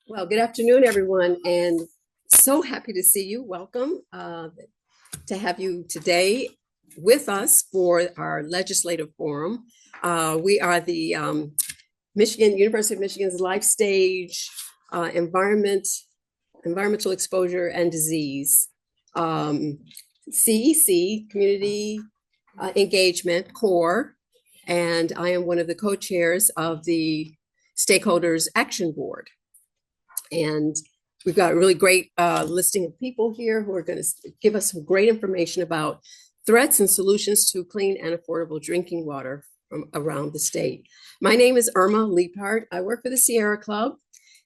Well, good afternoon, everyone, and so happy to see you. Welcome to have you today with us for our legislative forum. We are the University of Michigan's Life Stage Environmental Exposure and Disease, CEC, Community Engagement Core, and I am one of the co-chairs of the Stakeholders Action Board. And we've got a really great listing of people here who are going to give us some great information about threats and solutions to clean and affordable drinking water from around the state. My name is M-LEEaD. I work for the Sierra Club,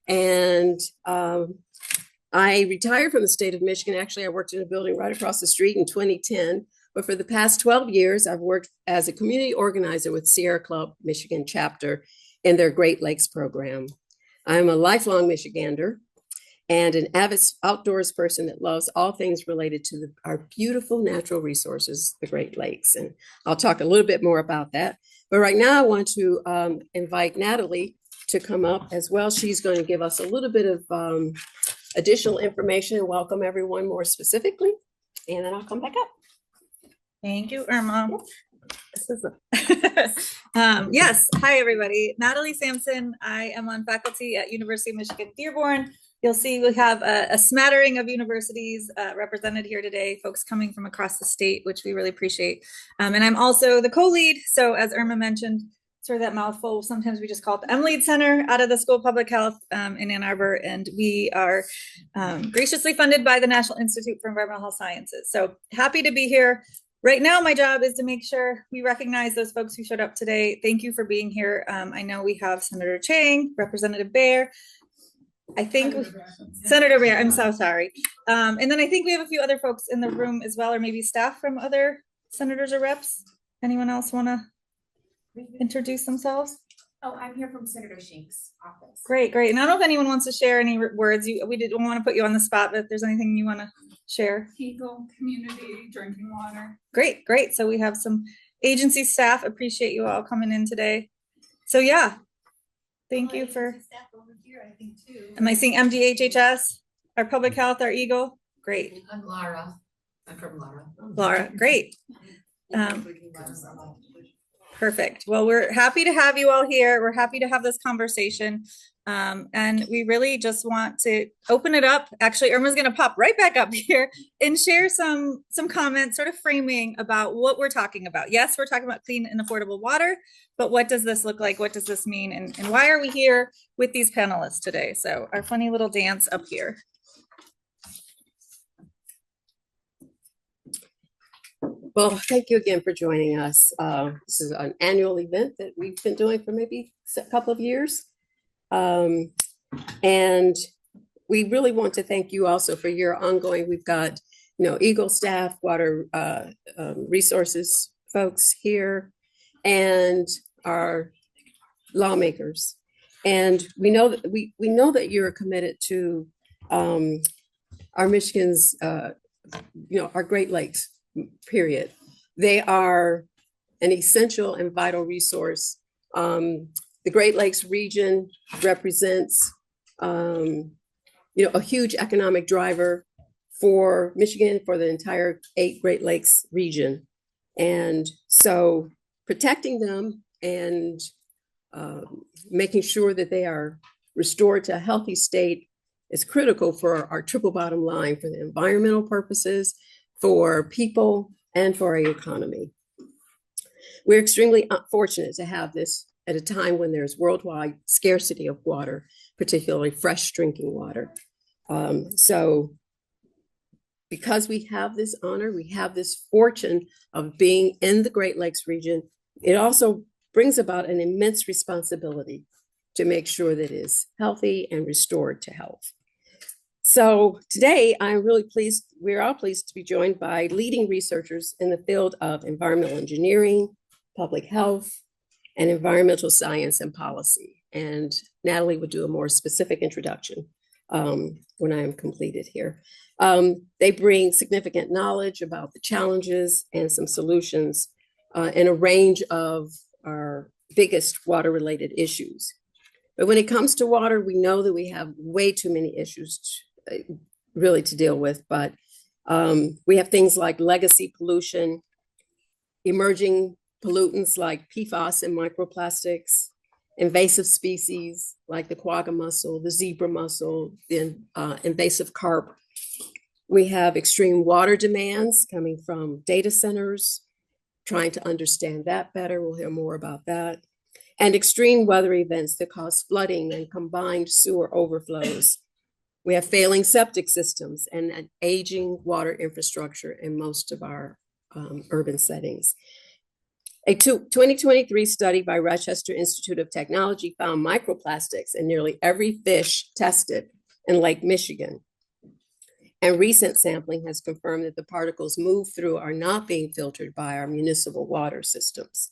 and I retired from the state of Michigan. Actually, I worked in a building right across the street in 2010. But for the past 12 years, I've worked as a community organizer with Sierra Club Michigan chapter in their Great Lakes program. I'm a lifelong Michigander and an avid outdoors person that loves all things related to our beautiful natural resources, the Great Lakes. And I'll talk a little bit more about that. But right now I want to invite Natalie to come up as well. She's going to give us a little bit of additional information and welcome everyone more specifically. And then I'll come back up. Thank you, Irma. Yes. Hi, everybody. Natalie Sampson. I am on faculty at University of Michigan Dearborn. You'll see we have a smattering of universities represented here today, folks coming from across the state, which we really appreciate. And I'm also the co-lead. So as Irma mentioned, sort of that mouthful, sometimes we just call it the M-LEEaD Center out of the School of Public Health in Ann Arbor. And we are graciously funded by the National Institute for Environmental Health Sciences. So happy to be here. Right now, my job is to make sure we recognize those folks who showed up today. Thank you for being here. I know we have Senator Chang, Representative Baer. I think Senator Baer, I'm so sorry. And then I think we have a few other folks in the room as well, or maybe staff from other senators or reps. Anyone else want to introduce themselves? Oh, I'm here from Senator Shink's office. Great. And I don't know if anyone wants to share any words. We didn't want to put you on the spot, but if there's anything you want to share. Eagle community drinking water. Great. So we have some agency staff. Appreciate you all coming in today. So yeah, thank you for. Staff over here, I think too. Am I seeing MDHHS, our public health, our Eagle? Great. I'm Lara. I'm from Lara. Laura, great. Perfect. Well, we're happy to have you all here. We're happy to have this conversation. And we really just want to open it up. Actually, Irma's going to pop right back up here and share some comments, sort of framing about what we're talking about. Yes, we're talking about clean and affordable water, but what does this look like? What does this mean? And why are we here with these panelists today? So our funny little dance up here. Well, thank you again for joining us. This is an annual event that we've been doing for maybe a couple of years. And we really want to thank you also for your ongoing, we've got, Eagle staff, water resources folks here, and our lawmakers. And we know that we know that you're committed to our Michigan's, our Great Lakes, period. They are an essential and vital resource. The Great Lakes region represents, a huge economic driver for Michigan, for the entire 8 Great Lakes region. And so protecting them and making sure that they are restored to a healthy state is critical for our triple bottom line, for the environmental purposes, for people, and for our economy. We're extremely fortunate to have this at a time when there's worldwide scarcity of water, particularly fresh drinking water. So because we have this honor, we have this fortune of being in the Great Lakes region, it also brings about an immense responsibility to make sure that it is healthy and restored to health. So today I'm really pleased, we're all pleased to be joined by leading researchers in the field of environmental engineering, public health, and environmental science and policy. And Natalie would do a more specific introduction when I am completed here. They bring significant knowledge about the challenges and some solutions in a range of our biggest water-related issues. But when it comes to water, we know that we have way too many issues really to deal with. But we have things like legacy pollution, emerging pollutants like PFAS and microplastics, invasive species like the quagga mussel, the zebra mussel, the invasive carp. We have extreme water demands coming from data centers, trying to understand that better. We'll hear more about that. And extreme weather events that cause flooding and combined sewer overflows. We have failing septic systems and an aging water infrastructure in most of our urban settings. A 2023 study by Rochester Institute of Technology found microplastics in nearly every fish tested in Lake Michigan. And recent sampling has confirmed that the particles moved through are not being filtered by our municipal water systems.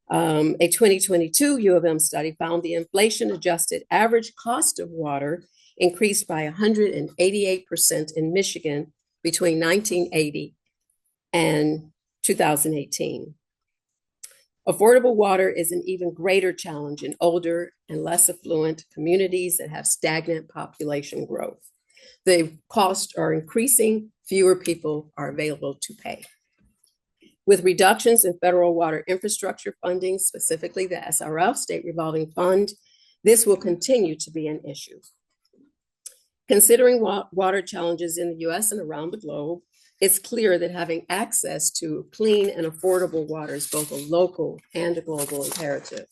A 2022 U of M study found the inflation-adjusted average cost of water increased by 188% in Michigan between 1980 and 2018. Affordable water is an even greater challenge in older and less affluent communities that have stagnant population growth. The costs are increasing, fewer people are available to pay. With reductions in federal water infrastructure funding, specifically the SRF, State Revolving Fund, this will continue to be an issue. Considering water challenges in the US and around the globe, it's clear that having access to clean and affordable water is both a local and a global imperative.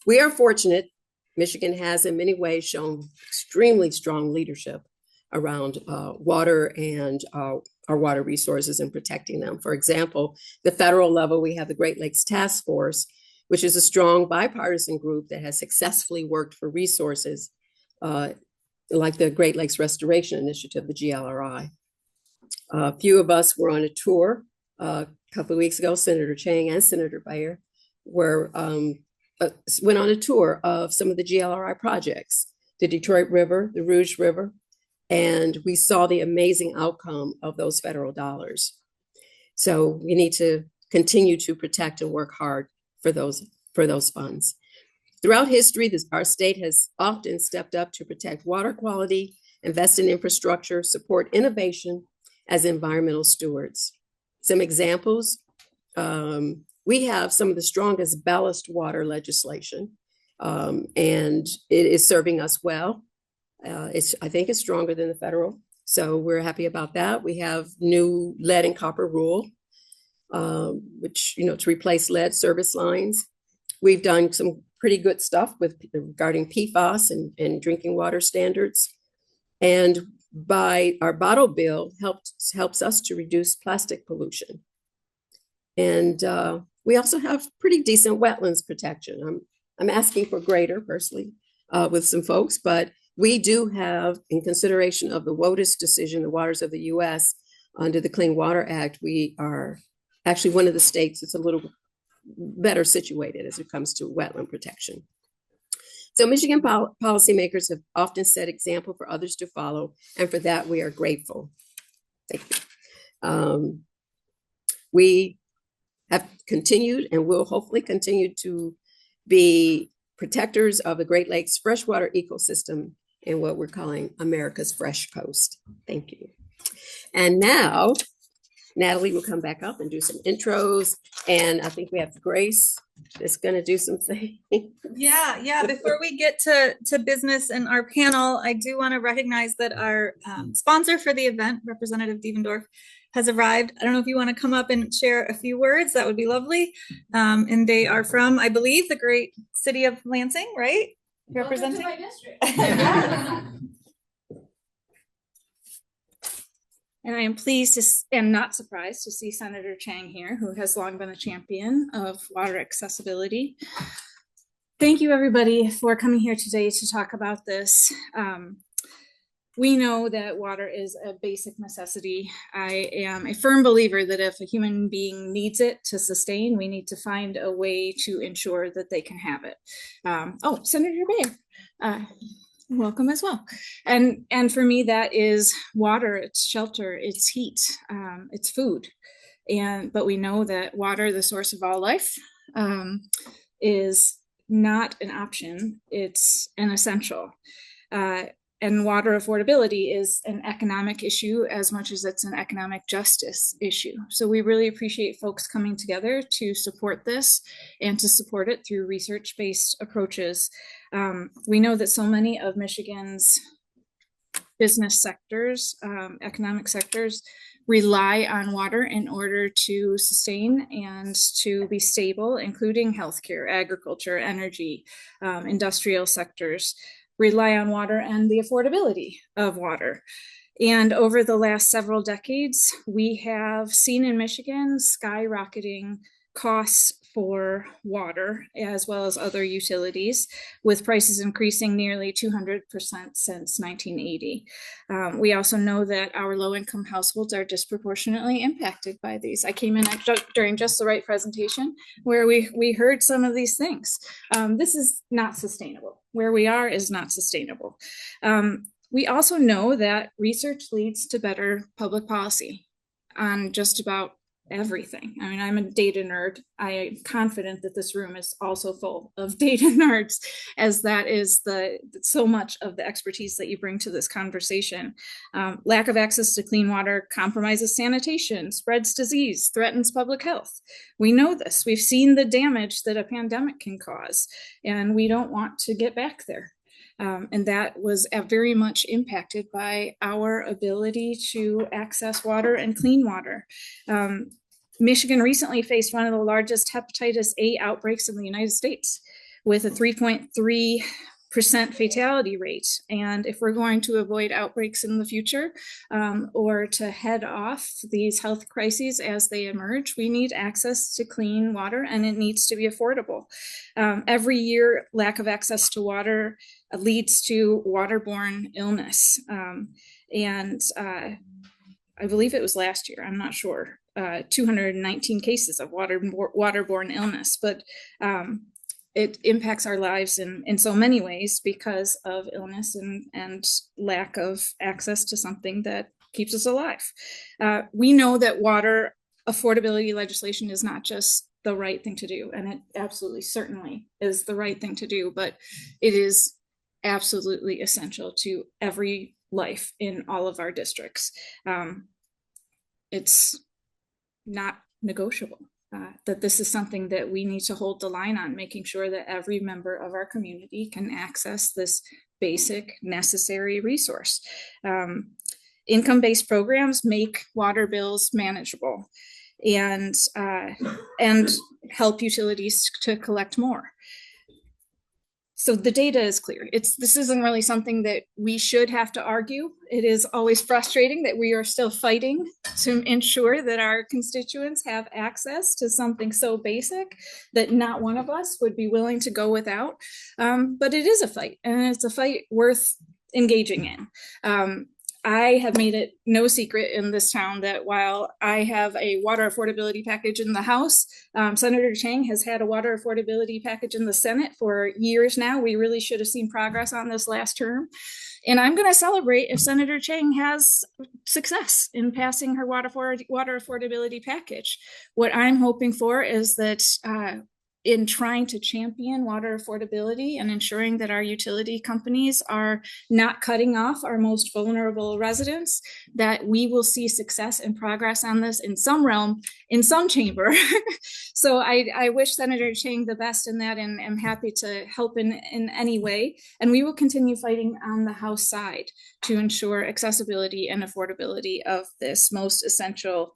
We are fortunate. Michigan has in many ways shown extremely strong leadership around water and our water resources and protecting them. For example, the federal level, we have the Great Lakes Task Force, which is a strong bipartisan group that has successfully worked for resources like the Great Lakes Restoration Initiative, the GLRI. A few of us were on a tour a couple of weeks ago, Senator Chang and Senator Bayer went on a tour of some of the GLRI projects, the Detroit River, the Rouge River, and we saw the amazing outcome of those federal dollars. So we need to continue to protect and work hard for those funds. Throughout history, our state has often stepped up to protect water quality, invest in infrastructure, support innovation as environmental stewards. Some examples, we have some of the strongest ballast water legislation, and it is serving us well. I think it's stronger than the federal, so we're happy about that. We have new lead and copper rule, which, to replace lead service lines. We've done some pretty good stuff regarding PFAS and drinking water standards. And by our bottle bill helps us to reduce plastic pollution. And we also have pretty decent wetlands protection. I'm asking for greater personally with some folks, but we do have, in consideration of the WOTUS decision, the waters of the US under the Clean Water Act, we are actually one of the states that's a little better situated as it comes to wetland protection. So Michigan policymakers have often set example for others to follow, and for that we are grateful. Thank you. We have continued and will hopefully continue to be protectors of the Great Lakes freshwater ecosystem in what we're calling America's Fresh Coast. Thank you. And now, Natalie will come back up and do some intros, and I think we have Grace that's going to do some things. Yeah. Before we get to business and our panel, I do want to recognize that our sponsor for the event, Representative Devendorf, has arrived. I don't know if you want to come up and share a few words. That would be lovely. And they are from, I believe, the great city of Lansing, right? Representing my district. Yes. And I am pleased and not surprised to see Senator Chang here, who has long been a champion of water accessibility. Thank you, everybody, for coming here today to talk about this. We know that water is a basic necessity. I am a firm believer that if a human being needs it to sustain, we need to find a way to ensure that they can have it. Senator Bayer. Welcome as well. And for me, that is water, it's shelter, it's heat, it's food. But we know that water, the source of all life, is not an option, it's an essential. And water affordability is an economic issue as much as it's an economic justice issue. So we really appreciate folks coming together to support this and to support it through research-based approaches. We know that so many of Michigan's business sectors, economic sectors, rely on water in order to sustain and to be stable, including healthcare, agriculture, energy, industrial sectors rely on water and the affordability of water. And over the last several decades, we have seen in Michigan skyrocketing costs for water as well as other utilities, with prices increasing nearly 200% since 1980. We also know that our low-income households are disproportionately impacted by these. I came in during Just the Right presentation where we heard some of these things. This is not sustainable. Where we are is not sustainable. We also know that research leads to better public policy on just about everything. I mean, I'm a data nerd. I am confident that this room is also full of data nerds, as that is so much of the expertise that you bring to this conversation. Lack of access to clean water compromises sanitation, spreads disease, threatens public health. We know this. We've seen the damage that a pandemic can cause, and we don't want to get back there. And that was very much impacted by our ability to access water and clean water. Michigan recently faced one of the largest hepatitis A outbreaks in the United States, with a 3.3% fatality rate. And if we're going to avoid outbreaks in the future, or to head off these health crises as they emerge, we need access to clean water, and it needs to be affordable. Every year, lack of access to water leads to waterborne illness. I believe it was last year, I'm not sure, 219 cases of waterborne illness, but it impacts our lives in so many ways because of illness and lack of access to something that keeps us alive. We know that water affordability legislation is not just the right thing to do, and it absolutely certainly is the right thing to do, but it is absolutely essential to every life in all of our districts. It's not negotiable. That this is something that we need to hold the line on, making sure that every member of our community can access this basic necessary resource. Income-based programs make water bills manageable and help utilities to collect more. So the data is clear. This isn't really something that we should have to argue. It is always frustrating that we are still fighting to ensure that our constituents have access to something so basic that not one of us would be willing to go without. But it is a fight, and it's a fight worth engaging in. I have made it no secret in this town that while I have a water affordability package in the House, Senator Chang has had a water affordability package in the Senate for years now. We really should have seen progress on this last term. And I'm going to celebrate if Senator Chang has success in passing her water affordability package. What I'm hoping for is that in trying to champion water affordability and ensuring that our utility companies are not cutting off our most vulnerable residents, that we will see success and progress on this in some realm, in some chamber. So I wish Senator Chang the best in that, and I'm happy to help in any way. And we will continue fighting on the House side to ensure accessibility and affordability of this most essential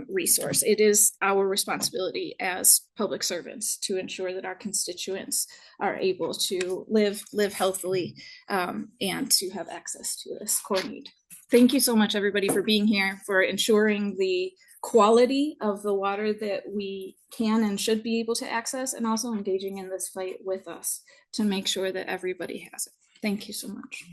resource. It is our responsibility as public servants to ensure that our constituents are able to live healthily and to have access to this core need. Thank you so much, everybody, for being here, for ensuring the quality of the water that we can and should be able to access, and also engaging in this fight with us to make sure that everybody has it. Thank you so much.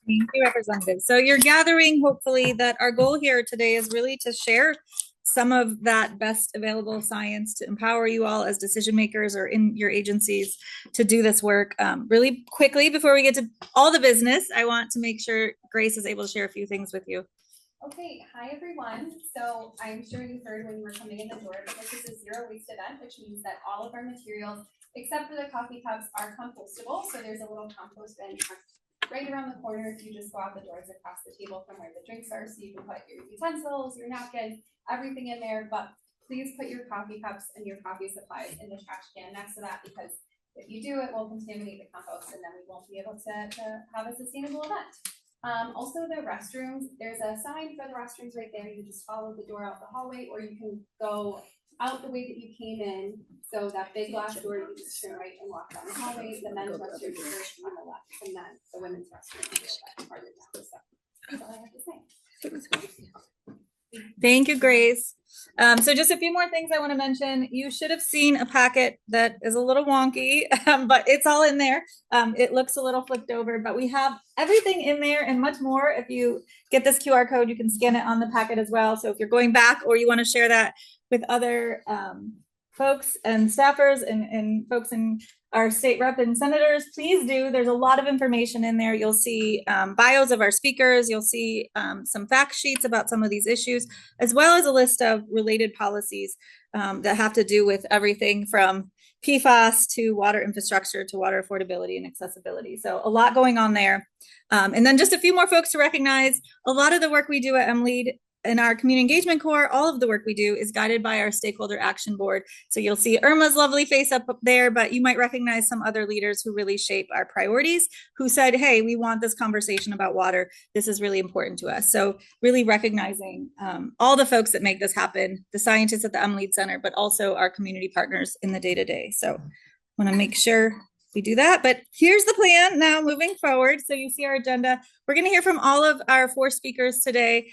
Thank you, Representative. So you're gathering, hopefully, that our goal here today is really to share some of that best available science to empower you all as decision makers or in your agencies to do this work. Really quickly, before we get to all the business, I want to make sure Grace is able to share a few things with you. Okay, hi everyone. So I'm sure you heard when you were coming in the door that this is a zero waste event, which means that all of our materials, except for the coffee cups, are compostable. So there's a little compost bin right around the corner if you just go out the doors across the table from where the drinks are. So you can put your utensils, your napkins, everything in there. But please put your coffee cups and your coffee supplies in the trash can next to that, because if you do, it will contaminate the compost and then we won't be able to have a sustainable event. Also the restrooms, there's a sign for the restrooms right there. You just follow the door out the hallway, or you can go out the way that you came in. So that big glass door, you just turn right and walk down the hallway. The men's restroom is first on the left, and then the women's restroom is farther down. So that's all I have to say. Thank you, Grace. So just a few more things I want to mention. You should have seen a packet that is a little wonky, but it's all in there. It looks a little flipped over, but we have everything in there and much more. If you get this QR code, you can scan it on the packet as well. So if you're going back or you want to share that with other folks and staffers and folks in our state rep and senators, please do. There's a lot of information in there. You'll see bios of our speakers. You'll see some fact sheets about some of these issues, as well as a list of related policies that have to do with everything from PFAS to water infrastructure to water affordability and accessibility. So a lot going on there. And then just a few more folks to recognize. A lot of the work we do at M-LEEaD in our community engagement core, all of the work we do is guided by our stakeholder action board. So you'll see Irma's lovely face up there, but you might recognize some other leaders who really shape our priorities, who said, hey, we want this conversation about water. This is really important to us. So really recognizing all the folks that make this happen, the scientists at the M-LEEaD Center, but also our community partners in the day-to-day. So I want to make sure we do that. But here's the plan now moving forward. So you see our agenda. We're going to hear from all of our 4 speakers today.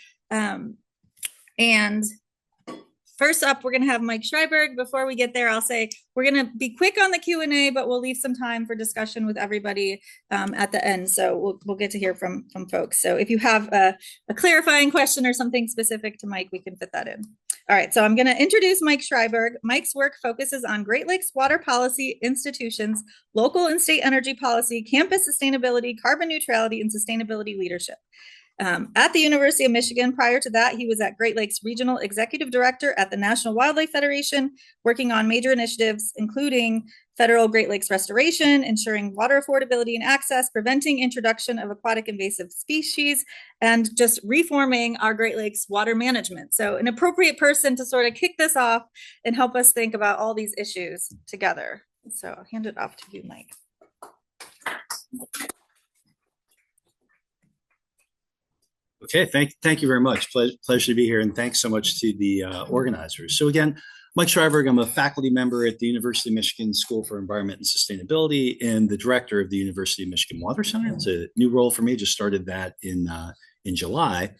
And first up, we're going to have Mike Schreiberg. Before we get there, I'll say we're going to be quick on the Q&A, but we'll leave some time for discussion with everybody at the end. So we'll get to hear from folks. So if you have a clarifying question or something specific to Mike, we can fit that in. All right, so I'm going to introduce Mike Schreiberg. Mike's work focuses on Great Lakes water policy, institutions, local and state energy policy, campus sustainability, carbon neutrality, and sustainability leadership. At the University of Michigan. Prior to that, he was at Great Lakes Regional Executive Director at the National Wildlife Federation, working on major initiatives, including federal Great Lakes restoration, ensuring water affordability and access, preventing introduction of aquatic invasive species, and just reforming our Great Lakes water management. So an appropriate person to sort of kick this off and help us think about all these issues together. So I'll hand it off to you, Mike. Okay, thank you very much. Pleasure to be here, and thanks so much to the organizers. So again, Mike Schreiberg, I'm a faculty member at the University of Michigan School for Environment and Sustainability and the director of the University of Michigan Water Center. It's a new role for me, just started that in July.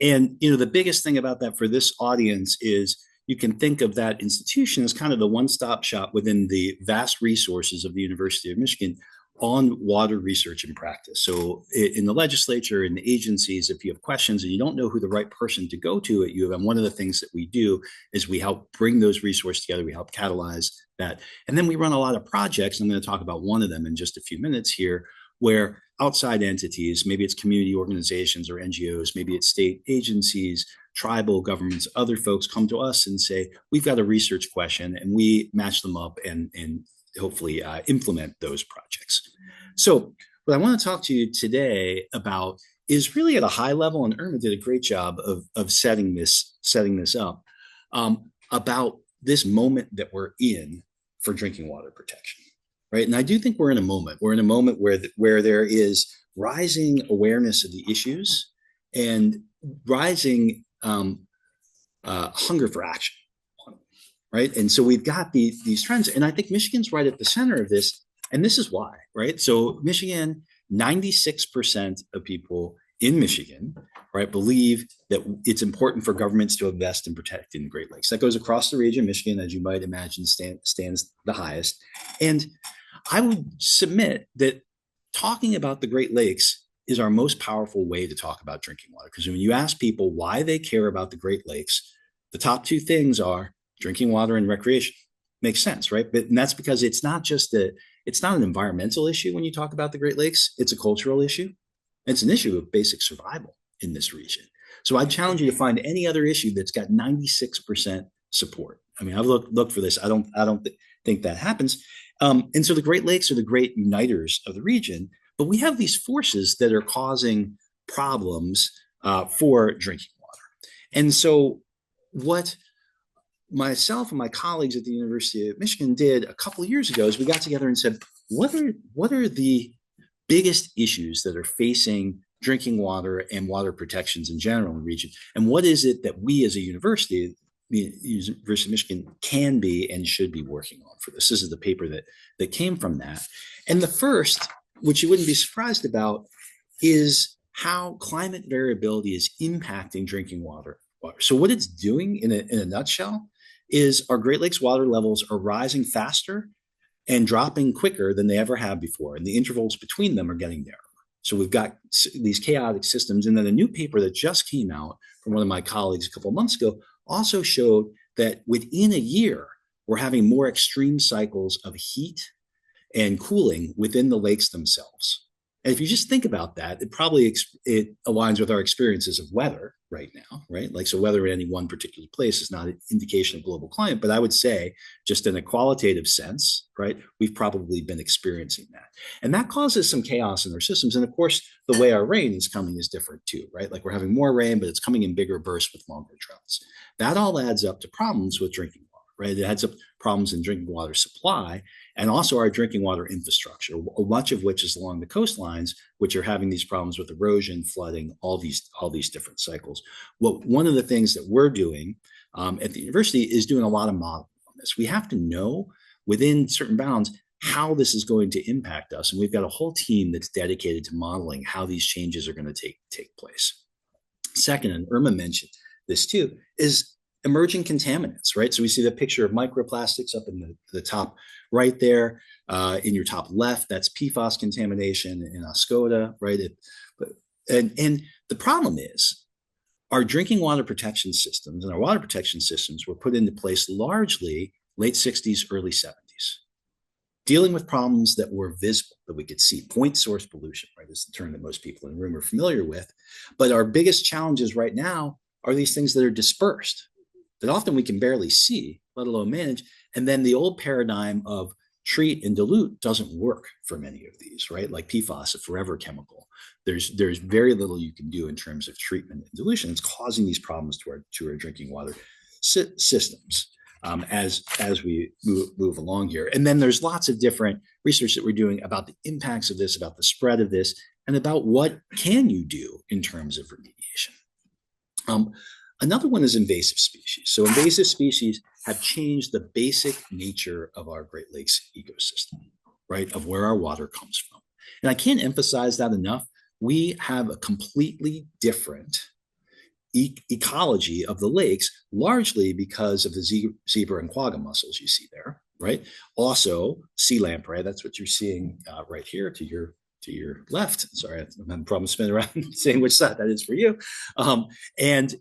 And you know, the biggest thing about that for this audience is you can think of that institution as kind of the one-stop shop within the vast resources of the University of Michigan on water research and practice. So in the legislature, in the agencies, if you have questions and you don't know who the right person to go to at U of M, one of the things that we do is we help bring those resources together. We help catalyze that. And then we run a lot of projects. I'm going to talk about one of them in just a few minutes here, where outside entities, maybe it's community organizations or NGOs, maybe it's state agencies, tribal governments, other folks come to us and say, we've got a research question, and we match them up and hopefully implement those projects. So what I want to talk to you today about is really at a high level, and Irma did a great job of setting this up, about this moment that we're in for drinking water protection, right? And I do think we're in a moment where there is rising awareness of the issues and rising hunger for action. Right. And so we've got these trends, and I think Michigan's right at the center of this. And this is why, right? So Michigan, 96% of people in Michigan, right, believe that it's important for governments to invest in protecting the Great Lakes. That goes across the region. Michigan, as you might imagine, stands the highest. And I would submit that talking about the Great Lakes is our most powerful way to talk about drinking water. Because when you ask people why they care about the Great Lakes, the top 2 things are drinking water and recreation. Makes sense, right? And that's because it's not an environmental issue when you talk about the Great Lakes. It's a cultural issue. It's an issue of basic survival in this region. So I challenge you to find any other issue that's got 96% support. I mean, I've looked for this. I don't think that happens. And so the Great Lakes are the great uniters of the region, but we have these forces that are causing problems for drinking water. And so what myself and my colleagues at the University of Michigan did a couple of years ago is we got together and said, what are the biggest issues that are facing drinking water and water protections in general in the region? And what is it that we as a university, the University of Michigan, can be and should be working on for this? This is the paper that came from that. And the first, which you wouldn't be surprised about, is how climate variability is impacting drinking water. So what it's doing in a nutshell is our Great Lakes water levels are rising faster and dropping quicker than they ever have before. And the intervals between them are getting narrower. So we've got these chaotic systems. And then a new paper that just came out from one of my colleagues a couple of months ago also showed that within a year, we're having more extreme cycles of heat and cooling within the lakes themselves. And if you just think about that, it aligns with our experiences of weather right now, right? Like, so weather in any one particular place is not an indication of global climate, but I would say just in a qualitative sense, right, we've probably been experiencing that. And that causes some chaos in our systems. And of course, the way our rain is coming is different too, right? Like, we're having more rain, but it's coming in bigger bursts with longer droughts. That all adds up to problems with drinking water, right? It adds up problems in drinking water supply and also our drinking water infrastructure, much of which is along the coastlines, which are having these problems with erosion, flooding, all these different cycles. Well, one of the things that we're doing at the university is doing a lot of modeling on this. We have to know within certain bounds how this is going to impact us. And we've got a whole team that's dedicated to modeling how these changes are going to take place. Second, and Irma mentioned this too, is emerging contaminants, right? So we see the picture of microplastics up in the top right there. In your top left, that's PFAS contamination in Oscoda, right? And the problem is our drinking water protection systems and our water protection systems were put into place largely late 60s, early 70s, dealing with problems that were visible, that we could see. Point source pollution, right, is the term that most people in the room are familiar with. But our biggest challenges right now are these things that are dispersed, that often we can barely see, let alone manage. And then the old paradigm of treat and dilute doesn't work for many of these, right? Like PFAS, a forever chemical. There's very little you can do in terms of treatment and dilution. It's causing these problems to our drinking water systems as we move along here. And then there's lots of different research that we're doing about the impacts of this, about the spread of this, and about what can you do in terms of remediation. Another one is invasive species. So invasive species have changed the basic nature of our Great Lakes ecosystem, right? Of where our water comes from. And I can't emphasize that enough. We have a completely different ecology of the lakes, largely because of the zebra and quagga mussels you see there, right? Also, sea lamprey, that's what you're seeing right here to your left. Sorry, I'm having problems spinning around saying which side that is for you. And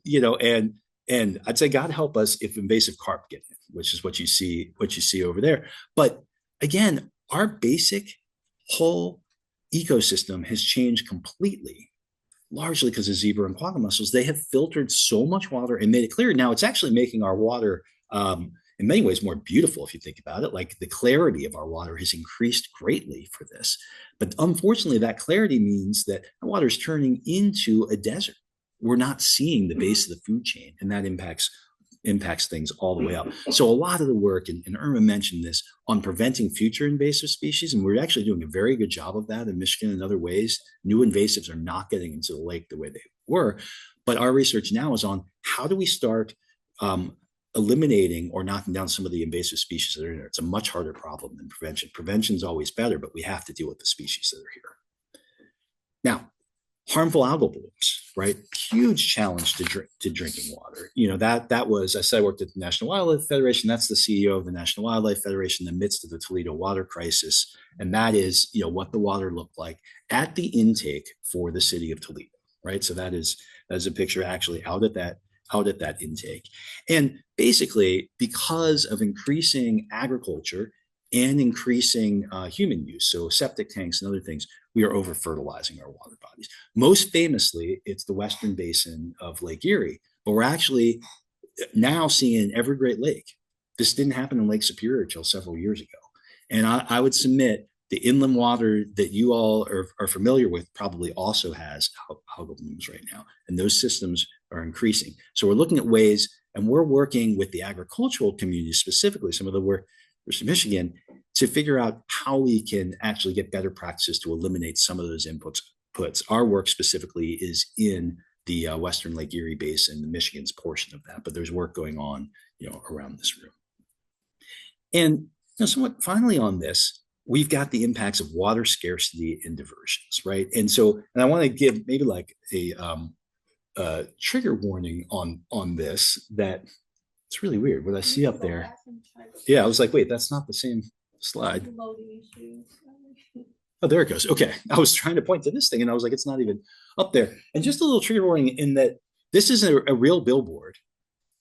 I'd say God help us if invasive carp get in, which is what you see over there. But again, our basic whole ecosystem has changed completely, largely because of zebra and quagga mussels. They have filtered so much water and made it clear. Now it's actually making our water in many ways more beautiful if you think about it. Like, the clarity of our water has increased greatly for this. But unfortunately, that clarity means that the water is turning into a desert. We're not seeing the base of the food chain, and that impacts things all the way up. So a lot of the work, and Irma mentioned this, on preventing future invasive species, and we're actually doing a very good job of that in Michigan and other ways. New invasives are not getting into the lake the way they were. But our research now is on how do we start eliminating or knocking down some of the invasive species that are in there. It's a much harder problem than prevention. Prevention is always better, but we have to deal with the species that are here. Now, harmful algal blooms, right? Huge challenge to drinking water. You know, that was, I said I worked at the National Wildlife Federation. That's the CEO of the National Wildlife Federation in the midst of the Toledo water crisis. And that is, you know, what the water looked like at the intake for the city of Toledo, right? So that is a picture actually out at that intake. And basically, because of increasing agriculture and increasing human use, so septic tanks and other things, we are over fertilizing our water bodies. Most famously, it's the western basin of Lake Erie, but we're actually now seeing every Great Lake. This didn't happen in Lake Superior until several years ago. And I would submit the inland water that you all are familiar with probably also has algal blooms right now. And those systems are increasing. So we're looking at ways, and we're working with the agricultural community, specifically some of the work in Michigan, to figure out how we can actually get better practices to eliminate some of those inputs. Our work specifically is in the Western Lake Erie Basin, the Michigan's portion of that, but there's work going on, around this room. And somewhat finally on this, we've got the impacts of water scarcity and diversions, right? And I want to give maybe like a trigger warning on this, that it's really weird what I see up there. Yeah, I was like, wait, that's not the same slide. Oh, there it goes. Okay. I was trying to point to this thing and I was like, it's not even up there. And just a little trigger warning in that this is a real billboard.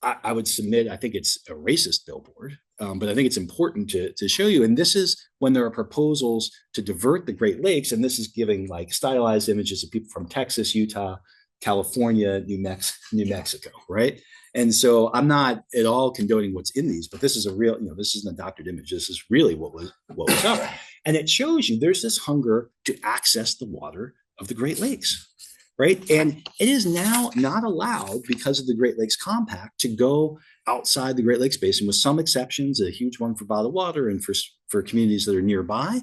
I would submit, I think it's a racist billboard, but I think it's important to show you. And this is when there are proposals to divert the Great Lakes. And this is giving like stylized images of people from Texas, Utah, California, New Mexico, right? And so I'm not at all condoning what's in these, but this is a real, this isn't a doctored image. This is really what was up. And it shows you there's this hunger to access the water of the Great Lakes, right? And it is now not allowed because of the Great Lakes Compact to go outside the Great Lakes Basin, with some exceptions, a huge one for bottled water and for communities that are nearby.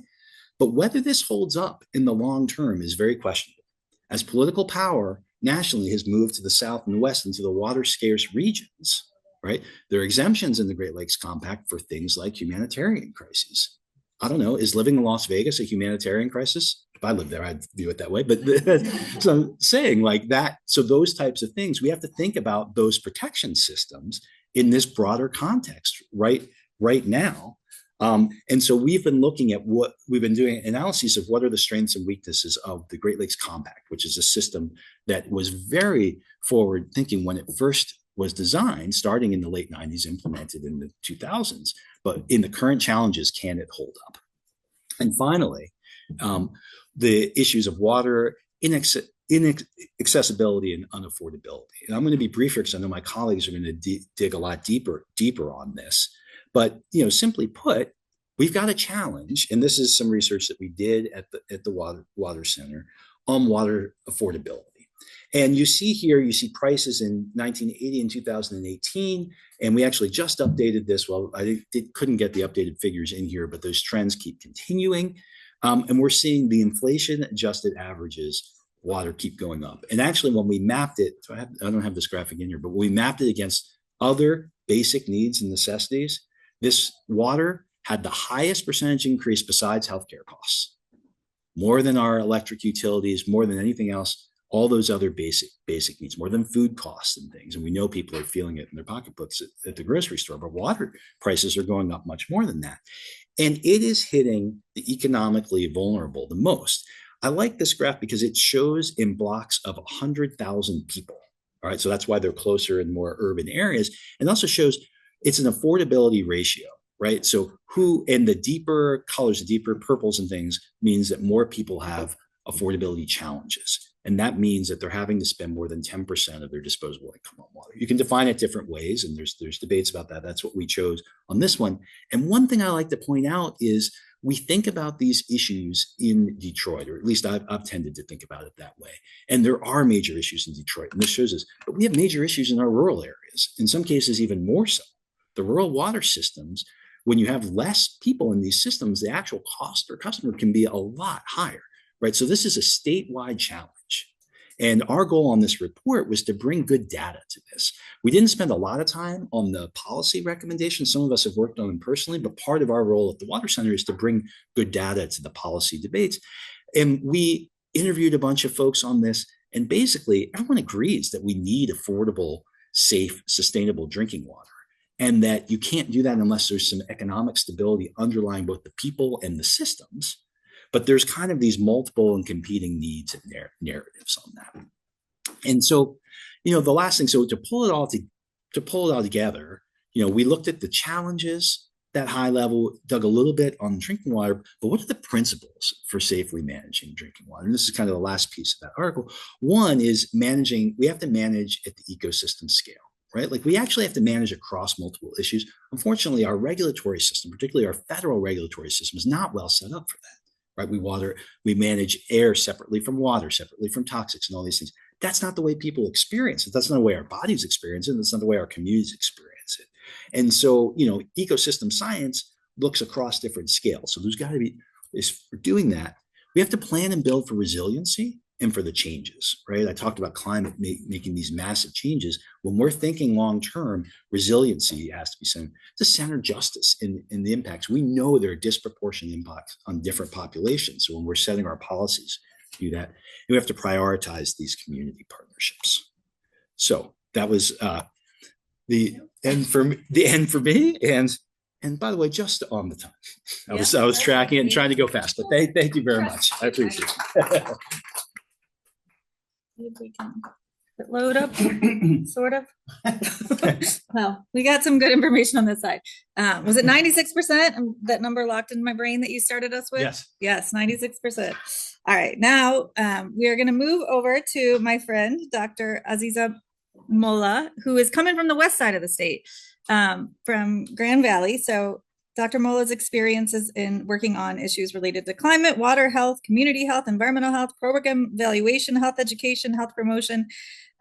But whether this holds up in the long term is very questionable, as political power nationally has moved to the south and west into the water scarce regions, right? There are exemptions in the Great Lakes Compact for things like humanitarian crises. I don't know, is living in Las Vegas a humanitarian crisis? If I lived there, I'd view it that way. But so I'm saying like that, so those types of things, we have to think about those protection systems in this broader context right now. And so we've been looking at what we've been doing analyses of what are the strengths and weaknesses of the Great Lakes Compact, which is a system that was very forward thinking when it first was designed, starting in the late 90s, implemented in the 2000s. But in the current challenges, can it hold up? And finally, the issues of water inaccessibility and unaffordability. And I'm going to be brief here because I know my colleagues are going to dig a lot deeper on this. But simply put, we've got a challenge, and this is some research that we did at the Water Center on water affordability. And you see prices in 1980 and 2018, and we actually just updated this. Well, I couldn't get the updated figures in here, but those trends keep continuing. And we're seeing the inflation-adjusted averages water keep going up. And actually, when we mapped it, so I don't have this graphic in here, but when we mapped it against other basic needs and necessities, this water had the highest percentage increase besides healthcare costs, more than our electric utilities, more than anything else, all those other basic needs, more than food costs and things. And we know people are feeling it in their pocketbooks at the grocery store, but water prices are going up much more than that. And it is hitting the economically vulnerable the most. I like this graph because it shows in blocks of 100,000 people. All right, so that's why they're closer in more urban areas. And also shows it's an affordability ratio, right? So and the deeper colors, the deeper purples and things means that more people have affordability challenges. And that means that they're having to spend more than 10% of their disposable income on water. You can define it different ways, and there's debates about that. That's what we chose on this one. And one thing I like to point out is we think about these issues in Detroit, or at least I've tended to think about it that way. And there are major issues in Detroit, and this shows us, but we have major issues in our rural areas, in some cases even more so. The rural water systems, when you have less people in these systems, the actual cost per customer can be a lot higher, right? So this is a statewide challenge. And our goal on this report was to bring good data to this. We didn't spend a lot of time on the policy recommendations. Some of us have worked on them personally, but part of our role at the Water Center is to bring good data to the policy debates. And we interviewed a bunch of folks on this, and basically everyone agrees that we need affordable, safe, sustainable drinking water, and that you can't do that unless there's some economic stability underlying both the people and the systems. But there's kind of these multiple and competing needs and narratives on that. And so, the last thing, so to pull it all together, we looked at the challenges, that high level, dug a little bit on drinking water, but what are the principles for safely managing drinking water? And this is kind of the last piece of that article. One is managing, we have to manage at the ecosystem scale, right? Like we actually have to manage across multiple issues. Unfortunately, our regulatory system, particularly our federal regulatory system, is not well set up for that, right? We manage air separately from water, separately from toxics and all these things. That's not the way people experience it. That's not the way our bodies experience it. That's not the way our communities experience it. And so, ecosystem science looks across different scales. So there's got to be, for doing that, we have to plan and build for resiliency and for the changes, right? I talked about climate making these massive changes. When we're thinking long-term, resiliency has to be centered to center justice in the impacts. We know there are disproportionate impacts on different populations. So when we're setting our policies, do that, and we have to prioritize these community partnerships. So that was the end for me. And by the way, just on the time. I was tracking it and trying to go fast, but thank you very much. I appreciate it. If we can load up, sort of. Well, we got some good information on this side. Was it 96%? That number locked in my brain that you started us with? Yes. Yes, 96%. All right, now we are going to move over to my friend, Dr. Aziza Molla, who is coming from the west side of the state, from Grand Valley. So Dr. Molla's experiences in working on issues related to climate, water health, community health, environmental health, program evaluation, health education, health promotion,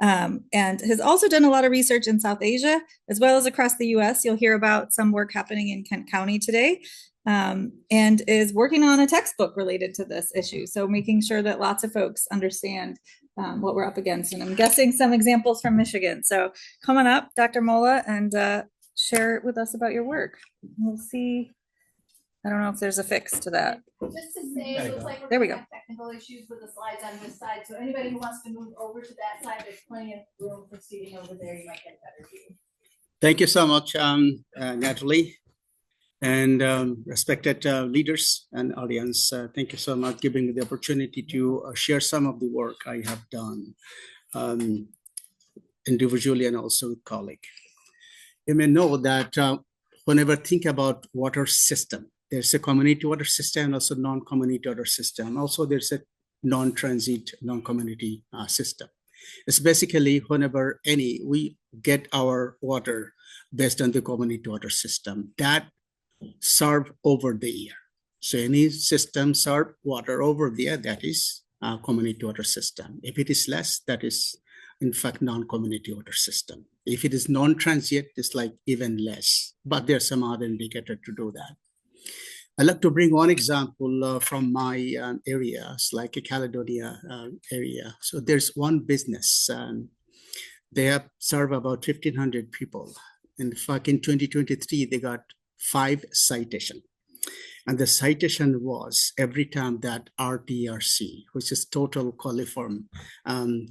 and has also done a lot of research in South Asia, as well as across the US. You'll hear about some work happening in Kent County today, and is working on a textbook related to this issue. So making sure that lots of folks understand what we're up against. And I'm guessing some examples from Michigan. So come on up, Dr. Molla, and share with us about your work. We'll see. I don't know if there's a fix to that. Just to say, it looks like There we we're go. gonna have technical issues with the slides on this side, so anybody who wants to move over to that side, there's plenty of room for seating over there, you might get a better view. Thank you so much, Natalie, and respected leaders and audience. Thank you so much for giving me the opportunity to share some of the work I have done individually and also with colleagues. You may know that whenever think about water system, there's a community water system and also non-community water system. Also, there's a non-transit, non-community system. It's basically whenever we get our water based on the community water system that serve over the year. So any system serve water over the year, that is a community water system. If it is less, that is in fact non-community water system. If it is non-transient, it's like even less, but there's some other indicator to do that. I'd like to bring one example from my areas, like a Caledonia area. So there's one business, they have served about 1,500 people. In fact, in 2023, they got 5 citations. And the citation was every time that RTRC, which is total coliform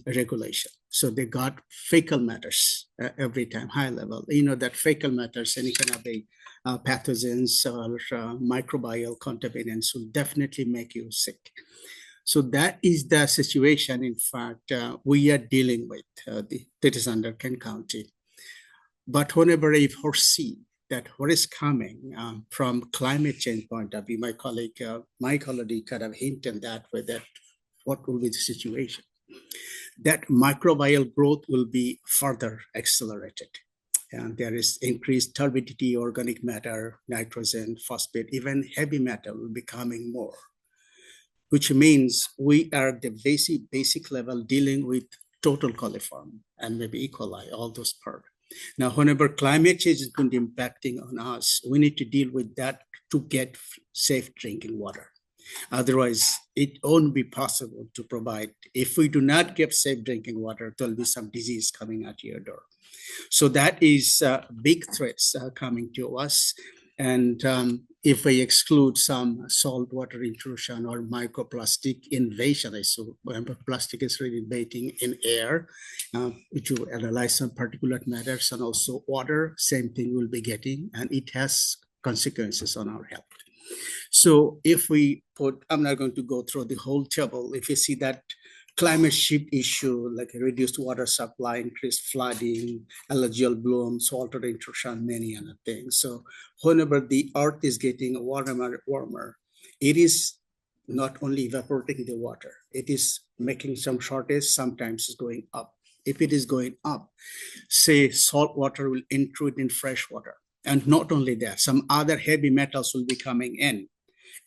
regulation. So they got fecal matters every time, high level. You know that fecal matters, any kind of a pathogens or microbial contaminants will definitely make you sick. So that is the situation, in fact, we are dealing with that is under Kent County. But whenever I foresee that what is coming from climate change point of view, my colleague Mike already kind of hinted that way that what will be the situation. That microbial growth will be further accelerated. And there is increased turbidity, organic matter, nitrogen, phosphate, even heavy metal will be coming more, which means we are at the basic level dealing with total coliform and maybe E. coli, all those parts. Now, whenever climate change is going to be impacting on us, we need to deal with that to get safe drinking water. Otherwise, it won't be possible to provide. If we do not get safe drinking water, there'll be some disease coming at your door. So that is big threats coming to us. And if we exclude some saltwater intrusion or microplastic invasion, so plastic is really invading in air, which will analyze some particulate matters and also water, same thing we'll be getting, and it has consequences on our health. So if we put, I'm not going to go through the whole table, if you see that climate shift issue like reduced water supply, increased flooding, alluvial blooms, water intrusion, many other things. So whenever the earth is getting warmer, it is not only evaporating the water, it is making some shortage, sometimes it's going up. If it is going up, say salt water will intrude in fresh water. And not only that, some other heavy metals will be coming in,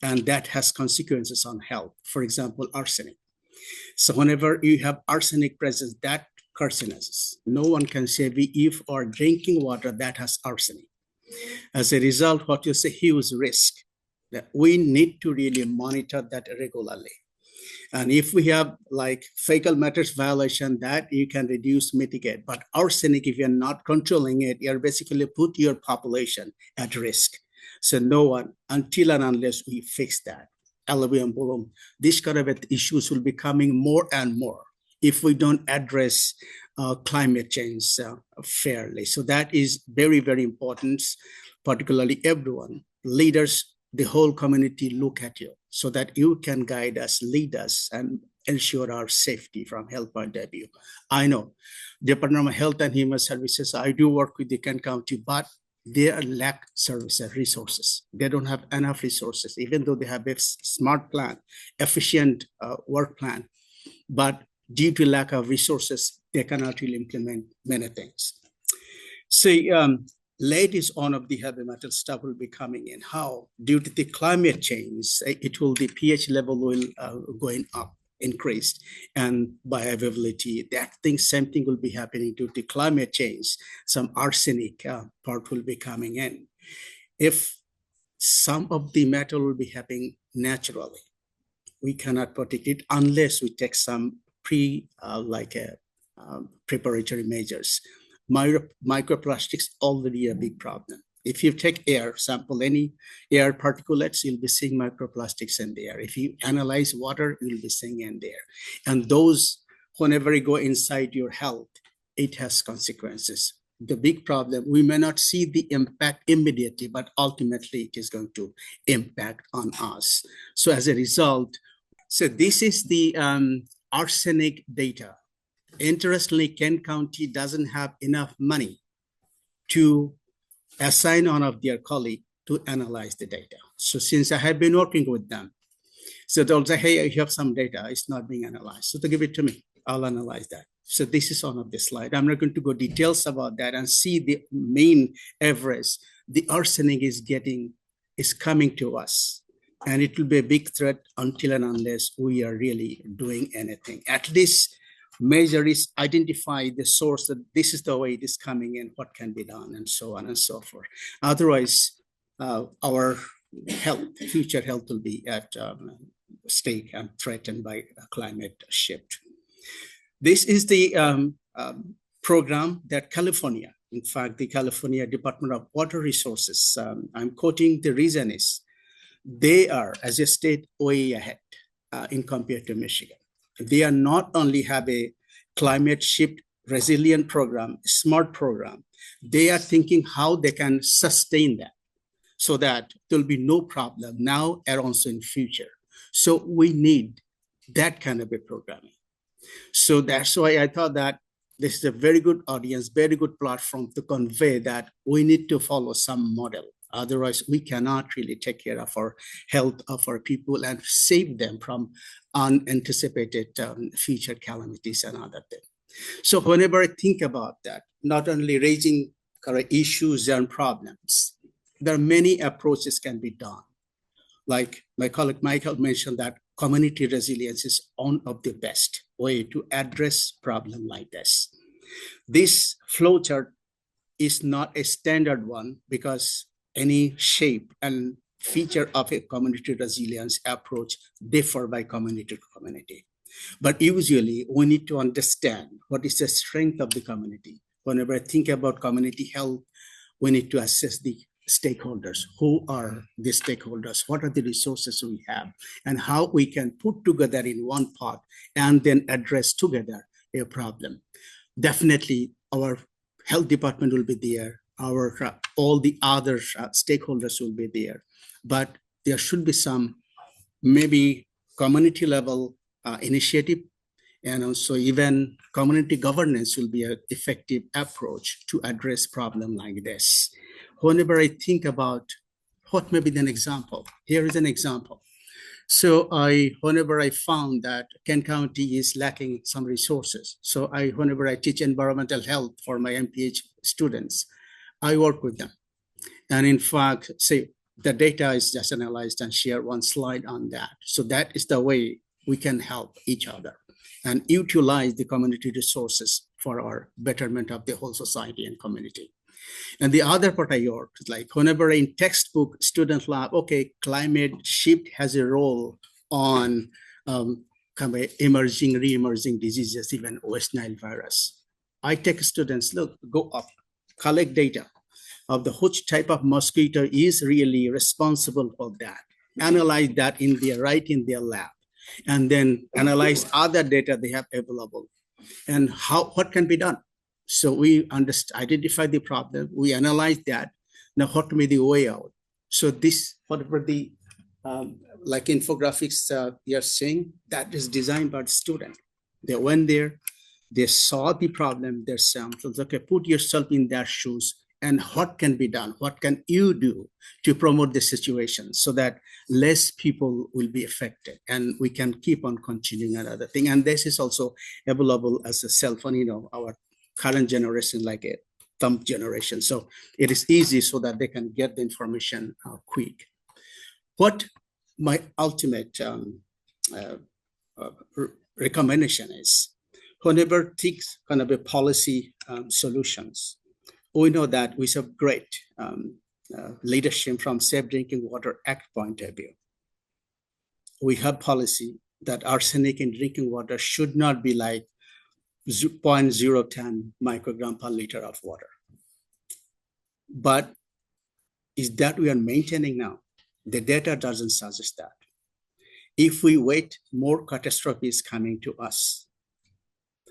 and that has consequences on health. For example, arsenic. So whenever you have arsenic presence, that carcinosis, no one can say if or drinking water that has arsenic. As a result, what you say, huge risk that we need to really monitor that regularly. And if we have like fecal matters violation, that you can reduce, mitigate. But arsenic, if you're not controlling it, you're basically put your population at risk. So no one, until and unless we fix that, alluvium bloom, these kind of issues will be coming more and more if we don't address climate change fairly. So that is very, very important, particularly everyone, leaders, the whole community look at you so that you can guide us, lead us, and ensure our safety from health point of view. I know Department of Health and Human Services, I do work with the Kent County, but they lack services, resources. They don't have enough resources, even though they have a smart plan, efficient work plan. But due to lack of resources, they cannot really implement many things. See, lead is one of the heavy metal stuff will be coming in. How? Due to the climate change, the pH level will going up, increased, and bioavailability, same thing will be happening due to climate change. Some arsenic part will be coming in. If some of the metal will be happening naturally, we cannot protect it unless we take some preparatory measures. Microplastics already a big problem. If you take air, sample any air particulates, you'll be seeing microplastics in there. If you analyze water, you'll be seeing in there. And those, whenever you go inside your health, it has consequences. The big problem, we may not see the impact immediately, but ultimately it is going to impact on us. So as a result, so this is the arsenic data. Interestingly, Kent County doesn't have enough money to assign one of their colleagues to analyze the data. So since I have been working with them, so they'll say, hey, you have some data, it's not being analyzed. So to give it to me, I'll analyze that. So this is one of the slide. I'm not going to go details about that and see the main average. The arsenic is coming to us. And it will be a big threat until and unless we are really doing anything. At least measure is identify the source that this is the way it is coming in, what can be done, and so on and so forth. Otherwise, our health, future health will be at stake and threatened by climate shift. This is the program that California, in fact, the California Department of Water Resources, I'm quoting, the reason is they are, as a state, way ahead in compared to Michigan. They are not only have a climate shift resilient program, smart program, they are thinking how they can sustain that so that there'll be no problem now and also in future. So we need that kind of a programming. So that's why I thought that this is a very good audience, very good platform to convey that we need to follow some model. Otherwise, we cannot really take care of our health of our people and save them from unanticipated future calamities and other things. So whenever I think about that, not only raising current issues and problems, there are many approaches can be done. Like my colleague Michael mentioned that community resilience is one of the best way to address problem like this. This flowchart is not a standard one because any shape and feature of a community resilience approach differ by community to community. But usually we need to understand what is the strength of the community. Whenever I think about community health, we need to assess the stakeholders. Who are the stakeholders? What are the resources we have? And how we can put together in one pot and then address together a problem. Definitely our health department will be there. All the other stakeholders will be there, but there should be some maybe community level initiative And also even community governance will be an effective approach to address problem like this. Whenever I think about what may be an example, here is an example. So whenever I found that Kent County is lacking some resources, so whenever I teach environmental health for my MPH students, I work with them. And in fact, say the data is just analyzed and share one slide on that. So that is the way we can help each other and utilize the community resources for our betterment of the whole society and community. And the other part I work is like whenever in textbook student lab, okay, climate shift has a role on kind of emerging, re-emerging diseases, even West Nile virus. I take students, look, go up, collect data of the which type of mosquito is really responsible for that. Analyze that right in their lab, and then analyze other data they have available and what can be done. So we identify the problem, we analyze that. Now, what can be the way out? So this, whatever the like infographics you're seeing, that is designed by the student. They went there, they saw the problem, their samples. Okay, put yourself in their shoes. And what can be done? What can you do to promote the situation so that less people will be affected and we can keep on continuing another thing? And this is also available as a cell phone, our current generation, like a thumb generation. So it is easy so that they can get the information quick. What my ultimate recommendation is, whenever things kind of a policy solutions, we know that we have great leadership from Safe Drinking Water Act point of view. We have policy that arsenic in drinking water should not be like 0.010 microgram per liter of water. But is that we are maintaining now? The data doesn't suggest that. If we wait, more catastrophe is coming to us.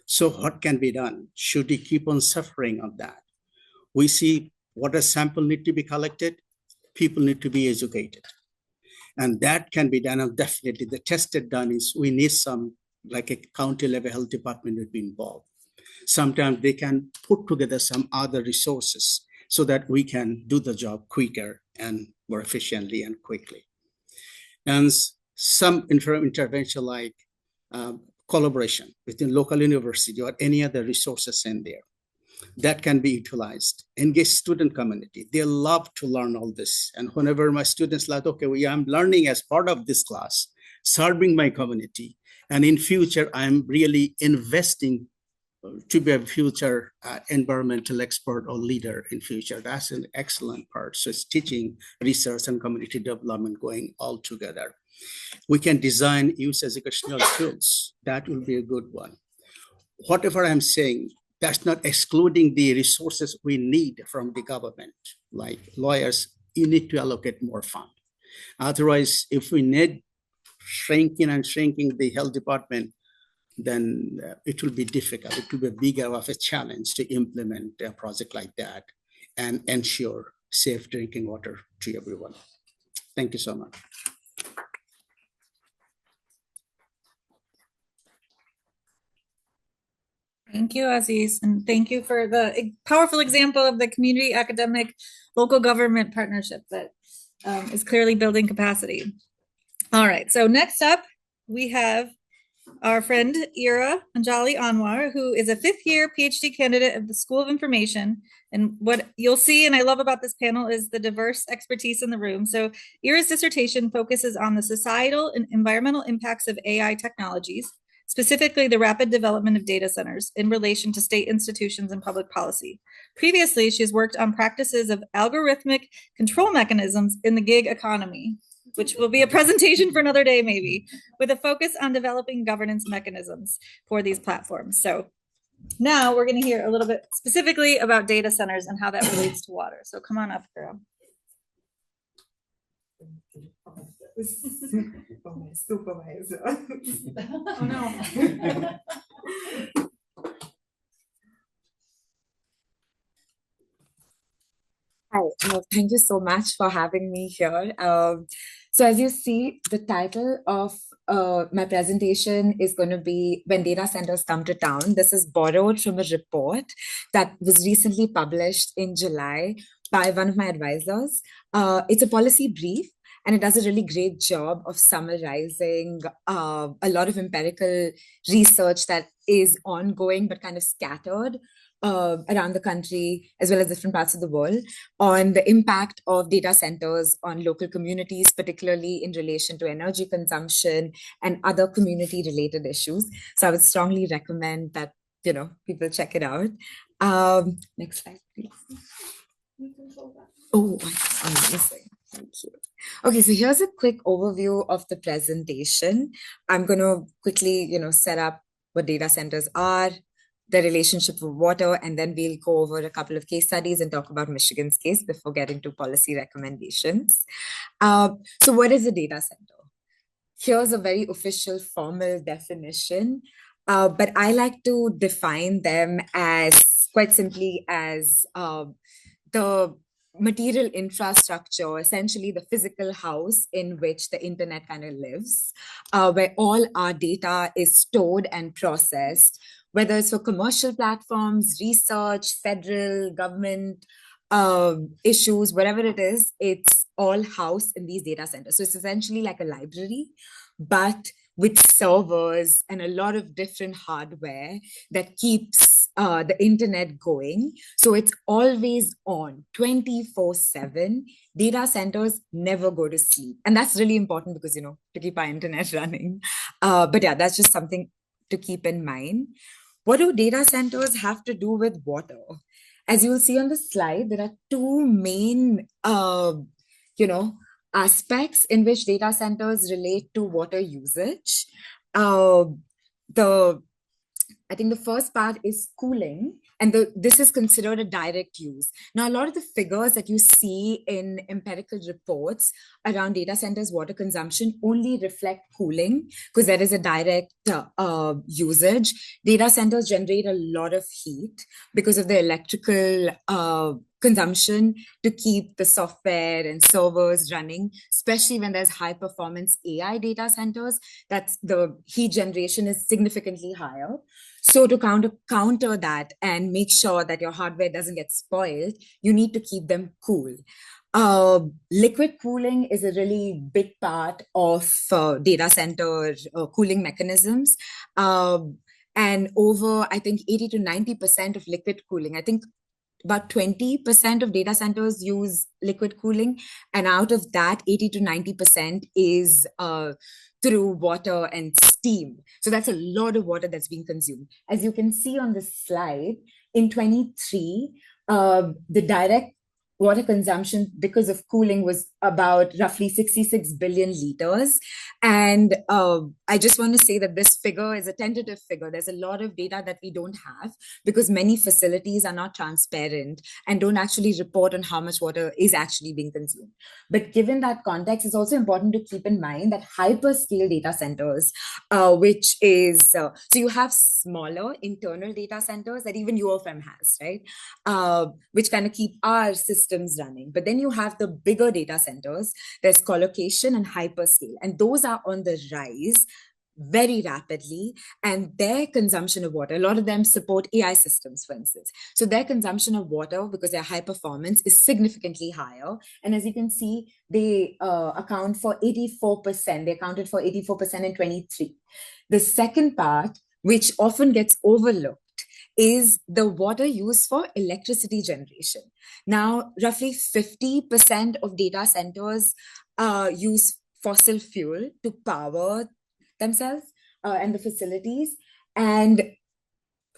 So what can be done? Should we keep on suffering of that? We see water sample need to be collected, people need to be educated. And that can be done, and definitely the tested done is we need some, like a county level health department would be involved. Sometimes they can put together some other resources so that we can do the job quicker and more efficiently and quickly. And some intervention like collaboration within local university or any other resources in there, that can be utilized. Engage student community. They love to learn all this. And whenever my students like, okay, I'm learning as part of this class, serving my community. And in future, I'm really investing to be a future environmental expert or leader in future. That's an excellent part. So it's teaching, research, and community development going all together. We can design, use educational tools. That will be a good one. Whatever I'm saying, that's not excluding the resources we need from the government. Like lawyers, you need to allocate more fund. Otherwise, if we need shrinking the health department, then it will be difficult. It will be bigger of a challenge to implement a project like that and ensure safe drinking water to everyone. Thank you so much. Thank you, Aziz, and thank you for the powerful example of the community, academic, local government partnership that is clearly building capacity. All right, so next up, we have our friend Ira Anjali Anwar, who is a fifth-year PhD candidate of the School of Information. And what you'll see, and I love about this panel, is the diverse expertise in the room. So Ira's dissertation focuses on the societal and environmental impacts of AI technologies, specifically the rapid development of data centers in relation to state institutions and public policy. Previously, she's worked on practices of algorithmic control mechanisms in the gig economy, which will be a presentation for another day maybe, with a focus on developing governance mechanisms for these platforms. So now we're going to hear a little bit specifically about data centers and how that relates to water. So come on up, girl. Supervisor. Oh no. Hi, thank you so much for having me here. So as you see, the title of my presentation is going to be when data centers come to town. This is borrowed from a report that was recently published in July by one of my advisors. It's a policy brief, and it does a really great job of summarizing a lot of empirical research that is ongoing but kind of scattered around the country as well as different parts of the world on the impact of data centers on local communities, particularly in relation to energy consumption and other community related issues. So I would strongly recommend that, people check it out. Next slide, please. Oh, I'm missing. Thank you. Okay, so here's a quick overview of the presentation. I'm going to quickly, set up what data centers are, the relationship with water, and then we'll go over a couple of case studies and talk about Michigan's case before getting to policy recommendations. So what is a data center? Here's a very official formal definition, but I like to define them as quite simply as the material infrastructure, essentially the physical house in which the internet kind of lives, where all our data is stored and processed, whether it's for commercial platforms, research, federal, government issues, whatever it is, it's all housed in these data centers. So it's essentially like a library, but with servers and a lot of different hardware that keeps the internet going. So it's always on 24/7. Data centers never go to sleep. And that's really important because, to keep our internet running. But yeah, that's just something to keep in mind. What do data centers have to do with water? As you will see on the slide, there are two main, aspects in which data centers relate to water usage. I think the first part is cooling, and this is considered a direct use. Now, a lot of the figures that you see in empirical reports around data centers' water consumption only reflect cooling because there is a direct usage. Data centers generate a lot of heat because of the electrical consumption to keep the software and servers running, especially when there's high performance AI data centers, that's the heat generation is significantly higher. So to counter that and make sure that your hardware doesn't get spoiled, you need to keep them cool. Liquid cooling is a really big part of data center cooling mechanisms. And over, I think, 80 to 90% of liquid cooling, I think about 20% of data centers use liquid cooling. And out of that, 80 to 90% is through water and steam. So that's a lot of water that's being consumed. As you can see on the slide, in 23, the direct water consumption because of cooling was about roughly 66 billion liters. And I just want to say that this figure is a tentative figure. There's a lot of data that we don't have because many facilities are not transparent and don't actually report on how much water is actually being consumed. But given that context, it's also important to keep in mind that hyperscale data centers, which is, so you have smaller internal data centers that even U of M has, right? Which kind of keep our systems running. But then you have the bigger data centers, there's colocation and hyperscale, and those are on the rise very rapidly, and their consumption of water, a lot of them support AI systems, for instance. So their consumption of water, because they're high performance, is significantly higher. And as you can see, they account for 84%. They accounted for 84% in 23. The second part, which often gets overlooked, is the water used for electricity generation. Now, roughly 50% of data centers use fossil fuel to power themselves and the facilities. And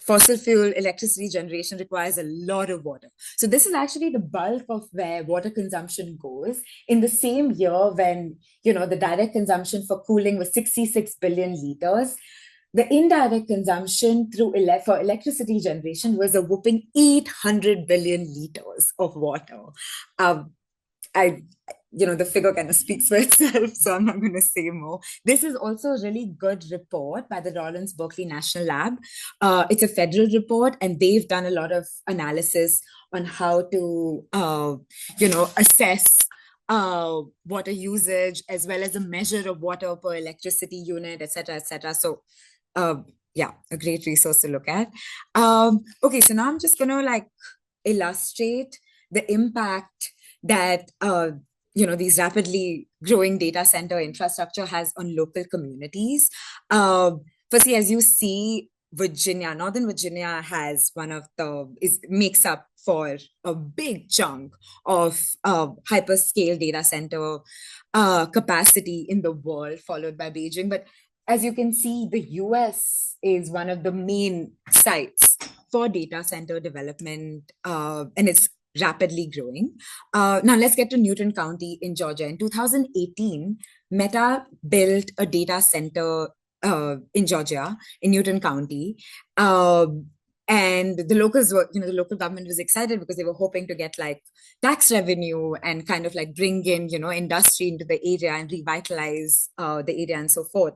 fossil fuel electricity generation requires a lot of water. So this is actually the bulk of where water consumption goes. In the same year when, the direct consumption for cooling was 66 billion liters, the indirect consumption for electricity generation was a whopping 800 billion liters of water. The figure kind of speaks for itself, so I'm not going to say more. This is also a really good report by the Lawrence Berkeley National Lab. It's a federal report, and they've done a lot of analysis on how to, assess water usage, as well as a measure of water per electricity unit, et cetera, et cetera. So yeah, a great resource to look at. Okay, so now I'm just going to like illustrate the impact that these rapidly growing data center infrastructure has on local communities. Firstly, as you see, Northern Virginia has makes up for a big chunk of hyperscale data center capacity in the world, followed by Beijing. But as you can see, the US is one of the main sites for data center development, and it's rapidly growing. Now let's get to Newton County in Georgia. In 2018, Meta built a data center in Georgia, in Newton County. And the locals were, the local government was excited because they were hoping to get like tax revenue and kind of like bring in, industry into the area and revitalize the area and so forth.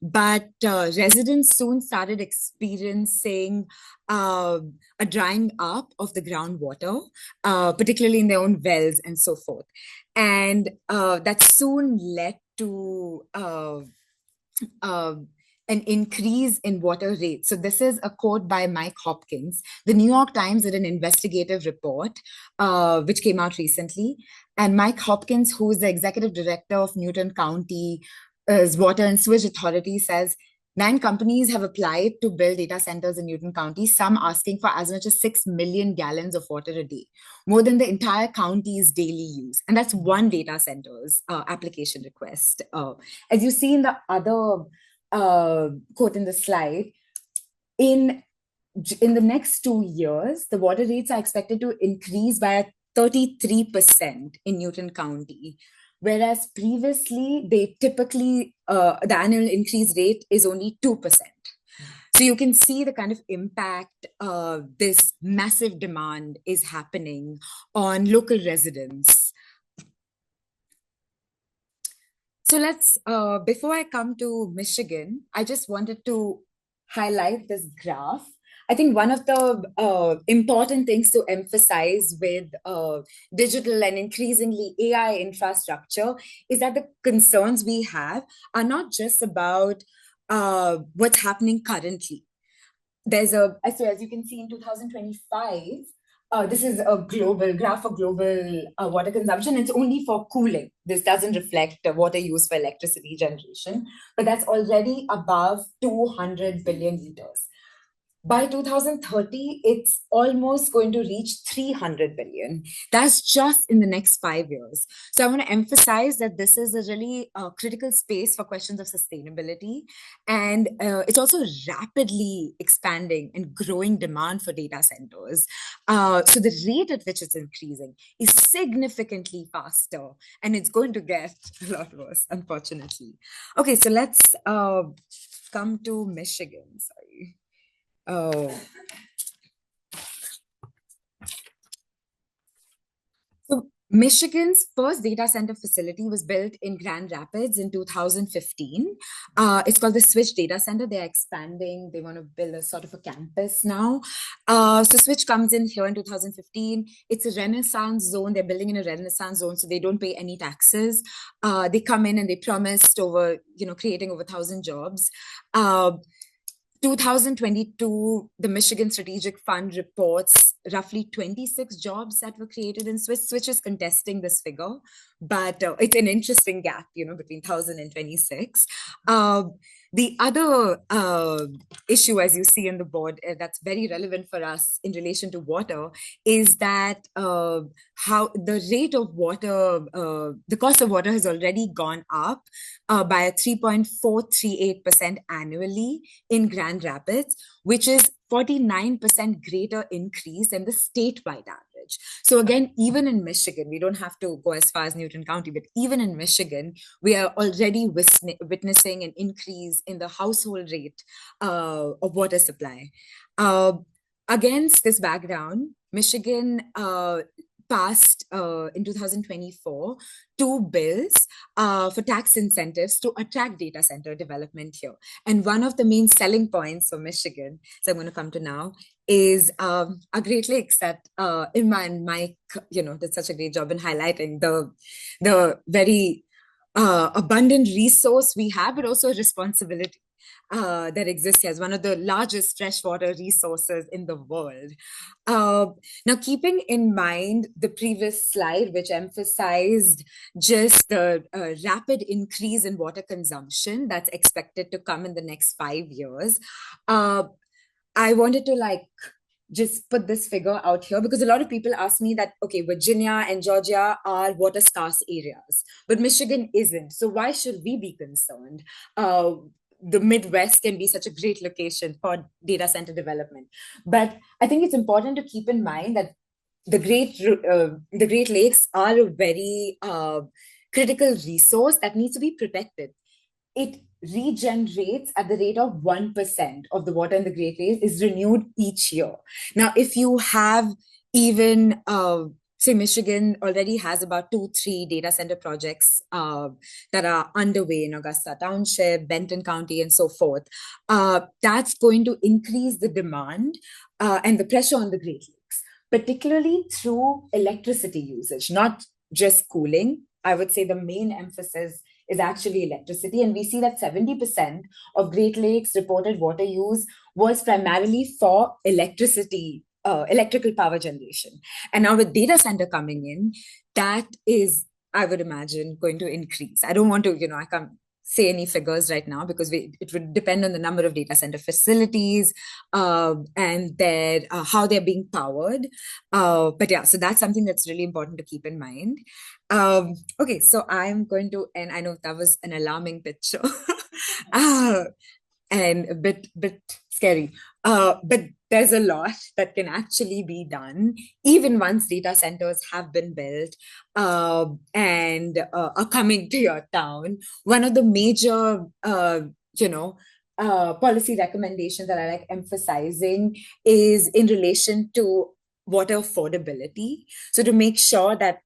But residents soon started experiencing a drying up of the groundwater, particularly in their own wells and so forth. And that soon led to an increase in water rates. So this is a quote by Mike Hopkins. The New York Times did an investigative report, which came out recently. And Mike Hopkins, who is the executive director of Newton County's Water and Sewage Authority, says 9 companies have applied to build data centers in Newton County, some asking for as much as 6 million gallons of water a day, more than the entire county's daily use. And that's one data center's application request. As you see in the other quote in the slide, in the next 2 years, the water rates are expected to increase by 33% in Newton County, whereas previously they typically the annual increase rate is only 2%. So you can see the kind of impact this massive demand is happening on local residents. So let's, before I come to Michigan, I just wanted to highlight this graph. I think one of the important things to emphasize with digital and increasingly AI infrastructure is that the concerns we have are not just about what's happening currently. There's so as you can see in 2025, this is a global graph of global water consumption. It's only for cooling. This doesn't reflect water use for electricity generation, but that's already above 200 billion liters. By 2030, it's almost going to reach 300 billion. That's just in the next 5 years. So I want to emphasize that this is a really critical space for questions of sustainability. And it's also rapidly expanding and growing demand for data centers. So the rate at which it's increasing is significantly faster, and it's going to get a lot worse, unfortunately. Okay, so let's come to Michigan. Sorry. So Michigan's first data center facility was built in Grand Rapids in 2015. It's called the Switch Data Center. They're expanding. They want to build a sort of a campus now. So Switch comes in here in 2015. It's a Renaissance zone. They're building in a Renaissance zone, so they don't pay any taxes. They come in and they promised creating over 1,000 jobs. 2022, the Michigan Strategic Fund reports roughly 26 jobs that were created in Switch. Switch is contesting this figure, but it's an interesting gap, between 1,000 and 26. The other issue, as you see in the board, that's very relevant for us in relation to water, is that how the rate of water, the cost of water has already gone up by a 3.438% annually in Grand Rapids, which is 49% greater increase than the statewide average. So again, even in Michigan, we don't have to go as far as Newton County, but even in Michigan, we are already witnessing an increase in the household rate of water supply. Against this background, Michigan passed in 2024 two bills for tax incentives to attract data center development here. And one of the main selling points for Michigan, so I'm going to come to now, is a Great Lakes that Irma and Mike, did such a great job in highlighting the very abundant resource we have, but also responsibility that exists as one of the largest freshwater resources in the world. Now, keeping in mind the previous slide, which emphasized just the rapid increase in water consumption that's expected to come in the next 5 years, I wanted to just put this figure out here because a lot of people ask me that, okay, Virginia and Georgia are water scarce areas, but Michigan isn't. So why should we be concerned? The Midwest can be such a great location for data center development. But I think it's important to keep in mind that the Great Lakes are a very critical resource that needs to be protected. It regenerates at the rate of 1% of the water in the Great Lakes is renewed each year. Now, if you have even, say, Michigan already has about 2-3 data center projects that are underway in Augusta Township, Benton County, and so forth, that's going to increase the demand and the pressure on the Great Lakes, particularly through electricity usage, not just cooling. I would say the main emphasis is actually electricity. And we see that 70% of Great Lakes reported water use was primarily for electricity, electrical power generation. And now with data center coming in, that is, I would imagine, going to increase. I don't want to, I can't say any figures right now because it would depend on the number of data center facilities and how they're being powered. But yeah, so that's something that's really important to keep in mind. Okay, so I'm going to, and I know that was an alarming picture and a bit scary, but there's a lot that can actually be done even once data centers have been built and are coming to your town. One of the major, policy recommendations that I like emphasizing is in relation to water affordability. So to make sure that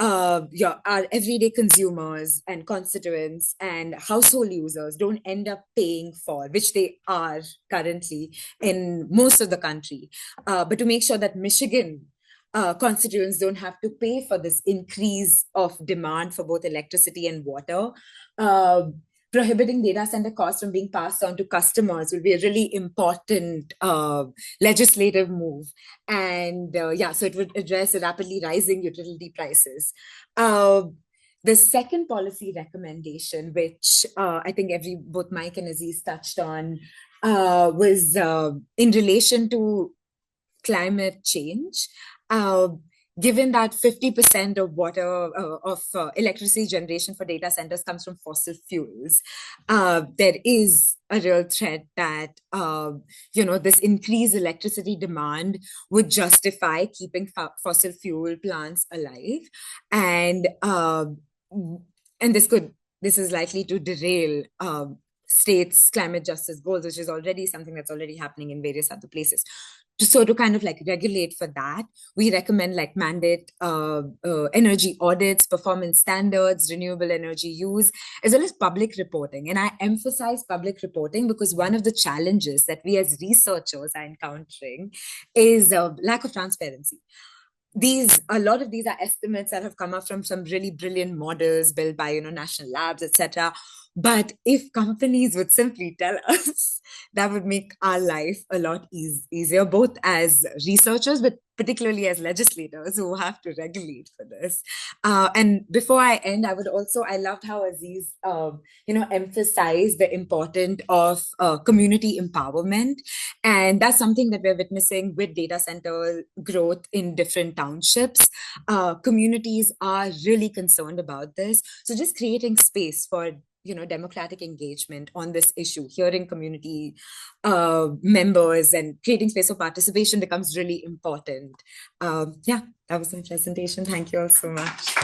our everyday consumers and constituents and household users don't end up paying for, which they are currently in most of the country, but to make sure that Michigan constituents don't have to pay for this increase of demand for both electricity and water. Prohibiting data center costs from being passed on to customers will be a really important legislative move. And so it would address rapidly rising utility prices. The second policy recommendation, which I think both Mike and Aziz touched on, was in relation to climate change. Given that 50% of electricity generation for data centers comes from fossil fuels, there is a real threat that, this increased electricity demand would justify keeping fossil fuel plants alive. And this is likely to derail states' climate justice goals, which is already something that's already happening in various other places. So to kind of regulate for that, we recommend mandate energy audits, performance standards, renewable energy use, as well as public reporting. And I emphasize public reporting because one of the challenges that we as researchers are encountering is lack of transparency. A lot of these are estimates that have come up from some really brilliant models built by, national labs, etc. But if companies would simply tell us, that would make our life a lot easier, both as researchers, but particularly as legislators who have to regulate for this. And before I end, I loved how Aziz, emphasized the importance of community empowerment. And that's something that we're witnessing with data center growth in different townships. Communities are really concerned about this. So just creating space for democratic engagement on this issue, hearing community members and creating space for participation becomes really important. That was my presentation. Thank you all so much.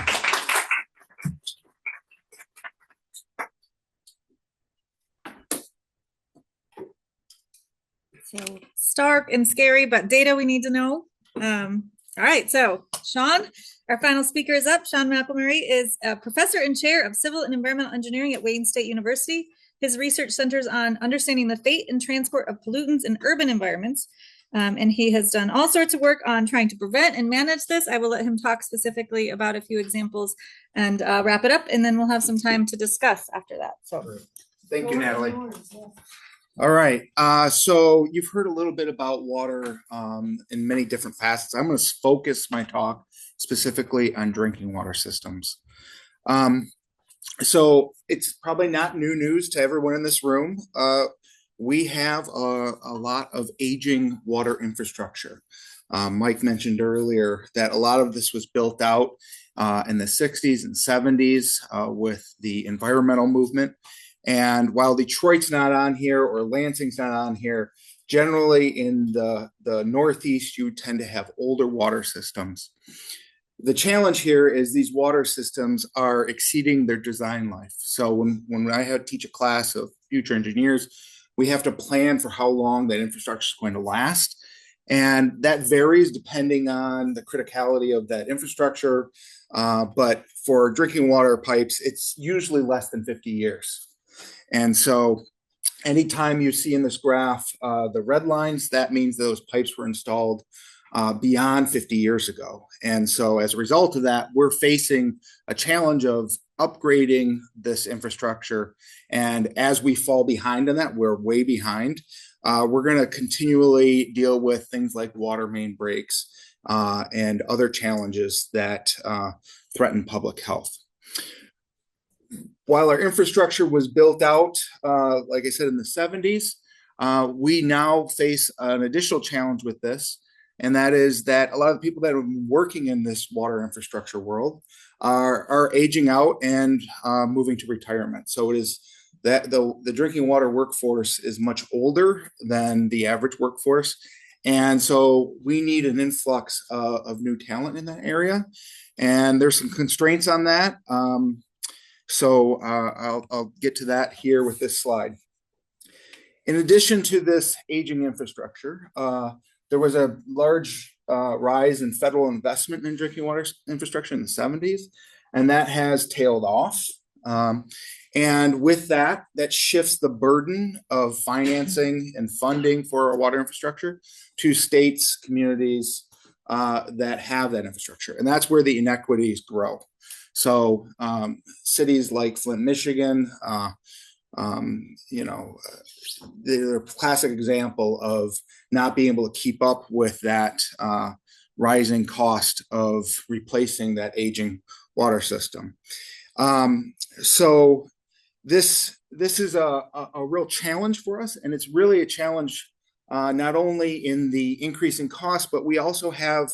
So stark and scary, but data we need to know. All right, so Sean, our final speaker is up. Sean McElmurray is a professor and chair of civil and environmental engineering at Wayne State University. His research centers on understanding the fate and transport of pollutants in urban environments. And he has done all sorts of work on trying to prevent and manage this. I will let him talk specifically about a few examples and wrap it up, and then we'll have some time to discuss after that. So, thank you, Natalie. All right, so you've heard a little bit about water in many different facets. I'm going to focus my talk specifically on drinking water systems. So it's probably not new news to everyone in this room. We have a lot of aging water infrastructure. Mike mentioned earlier that a lot of this was built out in the 60s and 70s with the environmental movement. And while Detroit's not on here or Lansing's not on here, generally in the Northeast, you tend to have older water systems. The challenge here is these water systems are exceeding their design life. So when I teach a class of future engineers, we have to plan for how long that infrastructure is going to last. And that varies depending on the criticality of that infrastructure. But for drinking water pipes, it's usually less than 50 years. And so anytime you see in this graph the red lines, that means those pipes were installed beyond 50 years ago. And so as a result of that, we're facing a challenge of upgrading this infrastructure. And as we fall behind on that, we're way behind. We're going to continually deal with things like water main breaks and other challenges that threaten public health. While our infrastructure was built out, like I said, in the 70s, we now face an additional challenge with this. And that is that a lot of the people that have been working in this water infrastructure world are aging out and moving to retirement. So it is that the drinking water workforce is much older than the average workforce. And so we need an influx of new talent in that area. And there's some constraints on that. So I'll get to that here with this slide. In addition to this aging infrastructure, there was a large rise in federal investment in drinking water infrastructure in the 70s, and that has tailed off. And with that, that shifts the burden of financing and funding for our water infrastructure to states, communities that have that infrastructure. And that's where the inequities grow. So cities like Flint, Michigan, they're a classic example of not being able to keep up with that rising cost of replacing that aging water system. So this is a real challenge for us, and it's really a challenge not only in the increasing cost, but we also have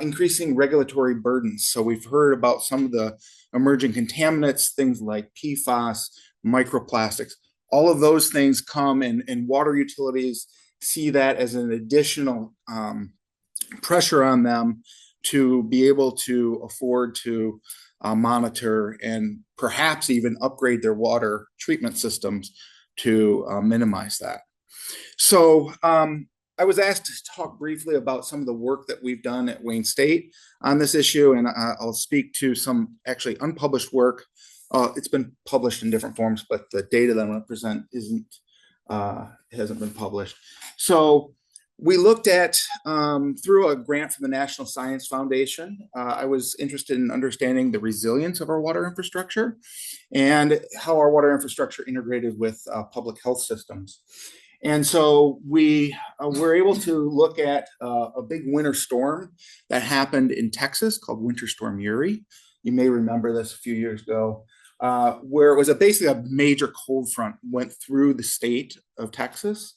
increasing regulatory burdens. So we've heard about some of the emerging contaminants, things like PFAS, microplastics. All of those things come, and water utilities see that as an additional pressure on them to be able to afford to monitor and perhaps even upgrade their water treatment systems to minimize that. So I was asked to talk briefly about some of the work that we've done at Wayne State on this issue, and I'll speak to some actually unpublished work. It's been published in different forms, but the data that I'm going to present hasn't been published. So we looked at, through a grant from the National Science Foundation, I was interested in understanding the resilience of our water infrastructure and how our water infrastructure integrated with public health systems. And so we were able to look at a big winter storm that happened in Texas called Winter Storm Uri. You may remember this a few years ago, where it was basically a major cold front went through the state of Texas.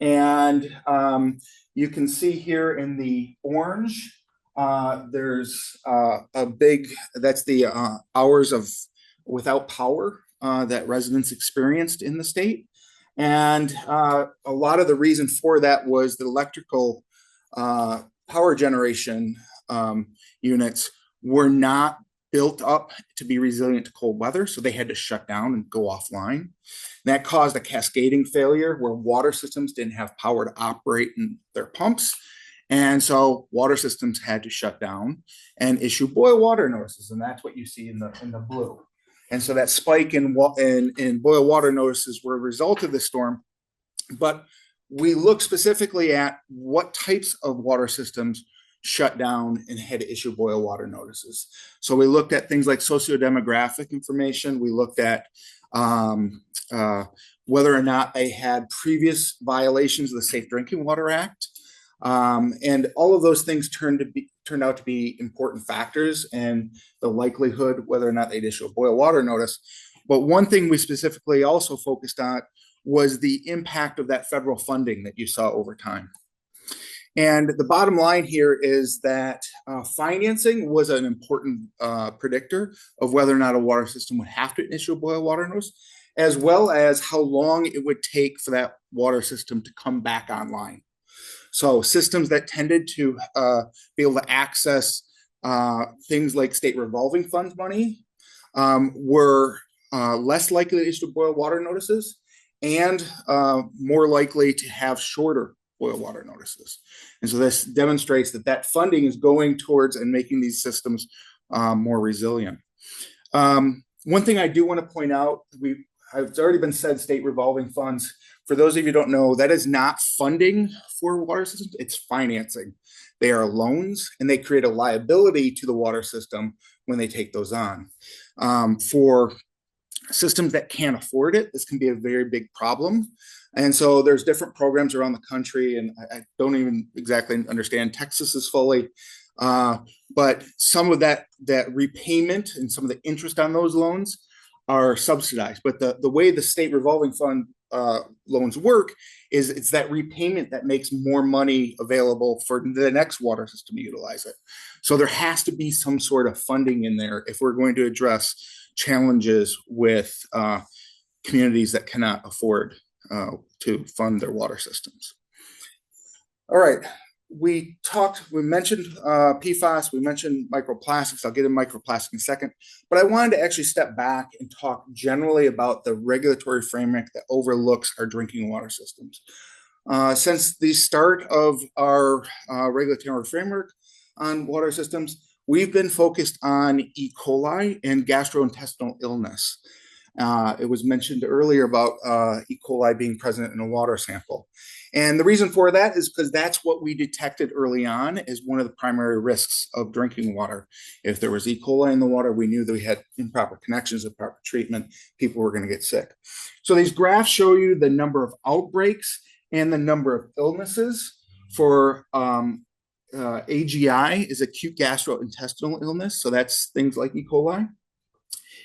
And you can see here in the orange, there's a big, that's the hours of without power that residents experienced in the state. And a lot of the reason for that was the electrical power generation units were not built up to be resilient to cold weather, so they had to shut down and go offline. That caused a cascading failure where water systems didn't have power to operate in their pumps. And so water systems had to shut down and issue boil water notices. And that's what you see in the blue. And so that spike in boil water notices were a result of the storm. But we looked specifically at what types of water systems shut down and had to issue boil water notices. So we looked at things like sociodemographic information. We looked at whether or not they had previous violations of the Safe Drinking Water Act. And all of those things turned out to be important factors in the likelihood whether or not they'd issue a boil water notice. But one thing we specifically also focused on was the impact of that federal funding that you saw over time. And the bottom line here is that financing was an important predictor of whether or not a water system would have to issue a boil water notice, as well as how long it would take for that water system to come back online. So systems that tended to be able to access things like state revolving funds money were less likely to issue boil water notices and more likely to have shorter boil water notices. And so this demonstrates that that funding is going towards and making these systems more resilient. One thing I do want to point out, it's already been said, state revolving funds. For those of you who don't know, that is not funding for water systems, it's financing. They are loans and they create a liability to the water system when they take those on. For systems that can't afford it, this can be a very big problem. And so there's different programs around the country, and I don't even exactly understand. Texas is fully, but some of that repayment and some of the interest on those loans are subsidized. But the way the state revolving fund loans work is it's that repayment that makes more money available for the next water system to utilize it. So there has to be some sort of funding in there if we're going to address challenges with communities that cannot afford to fund their water systems. All right, we mentioned PFAS, we mentioned microplastics. I'll get into microplastics in a second, but I wanted to actually step back and talk generally about the regulatory framework that overlooks our drinking water systems. Since the start of our regulatory framework on water systems, we've been focused on E. coli and gastrointestinal illness. It was mentioned earlier about E. coli being present in a water sample. And the reason for that is because that's what we detected early on as one of the primary risks of drinking water. If there was E. coli in the water, we knew that we had improper connections, improper treatment, people were going to get sick. So these graphs show you the number of outbreaks and the number of illnesses for AGI is acute gastrointestinal illness. So that's things like E. coli.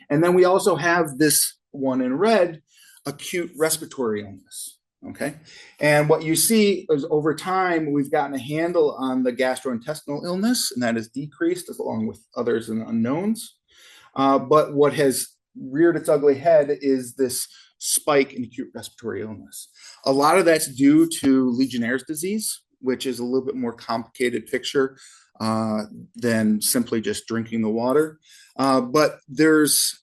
And then we also have this one in red, acute respiratory illness. Okay. And what you see is over time, we've gotten a handle on the gastrointestinal illness, and that has decreased along with others and unknowns. But what has reared its ugly head is this spike in acute respiratory illness. A lot of that's due to Legionnaire's disease, which is a little bit more complicated picture than simply just drinking the water. But there's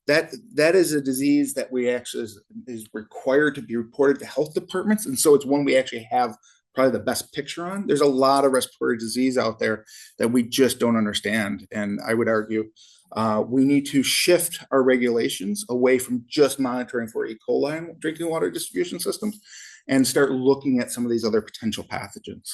that is a disease that we actually is required to be reported to health departments. And so it's one we actually have probably the best picture on. There's a lot of respiratory disease out there that we just don't understand. And I would argue we need to shift our regulations away from just monitoring for E. coli in drinking water distribution systems and start looking at some of these other potential pathogens.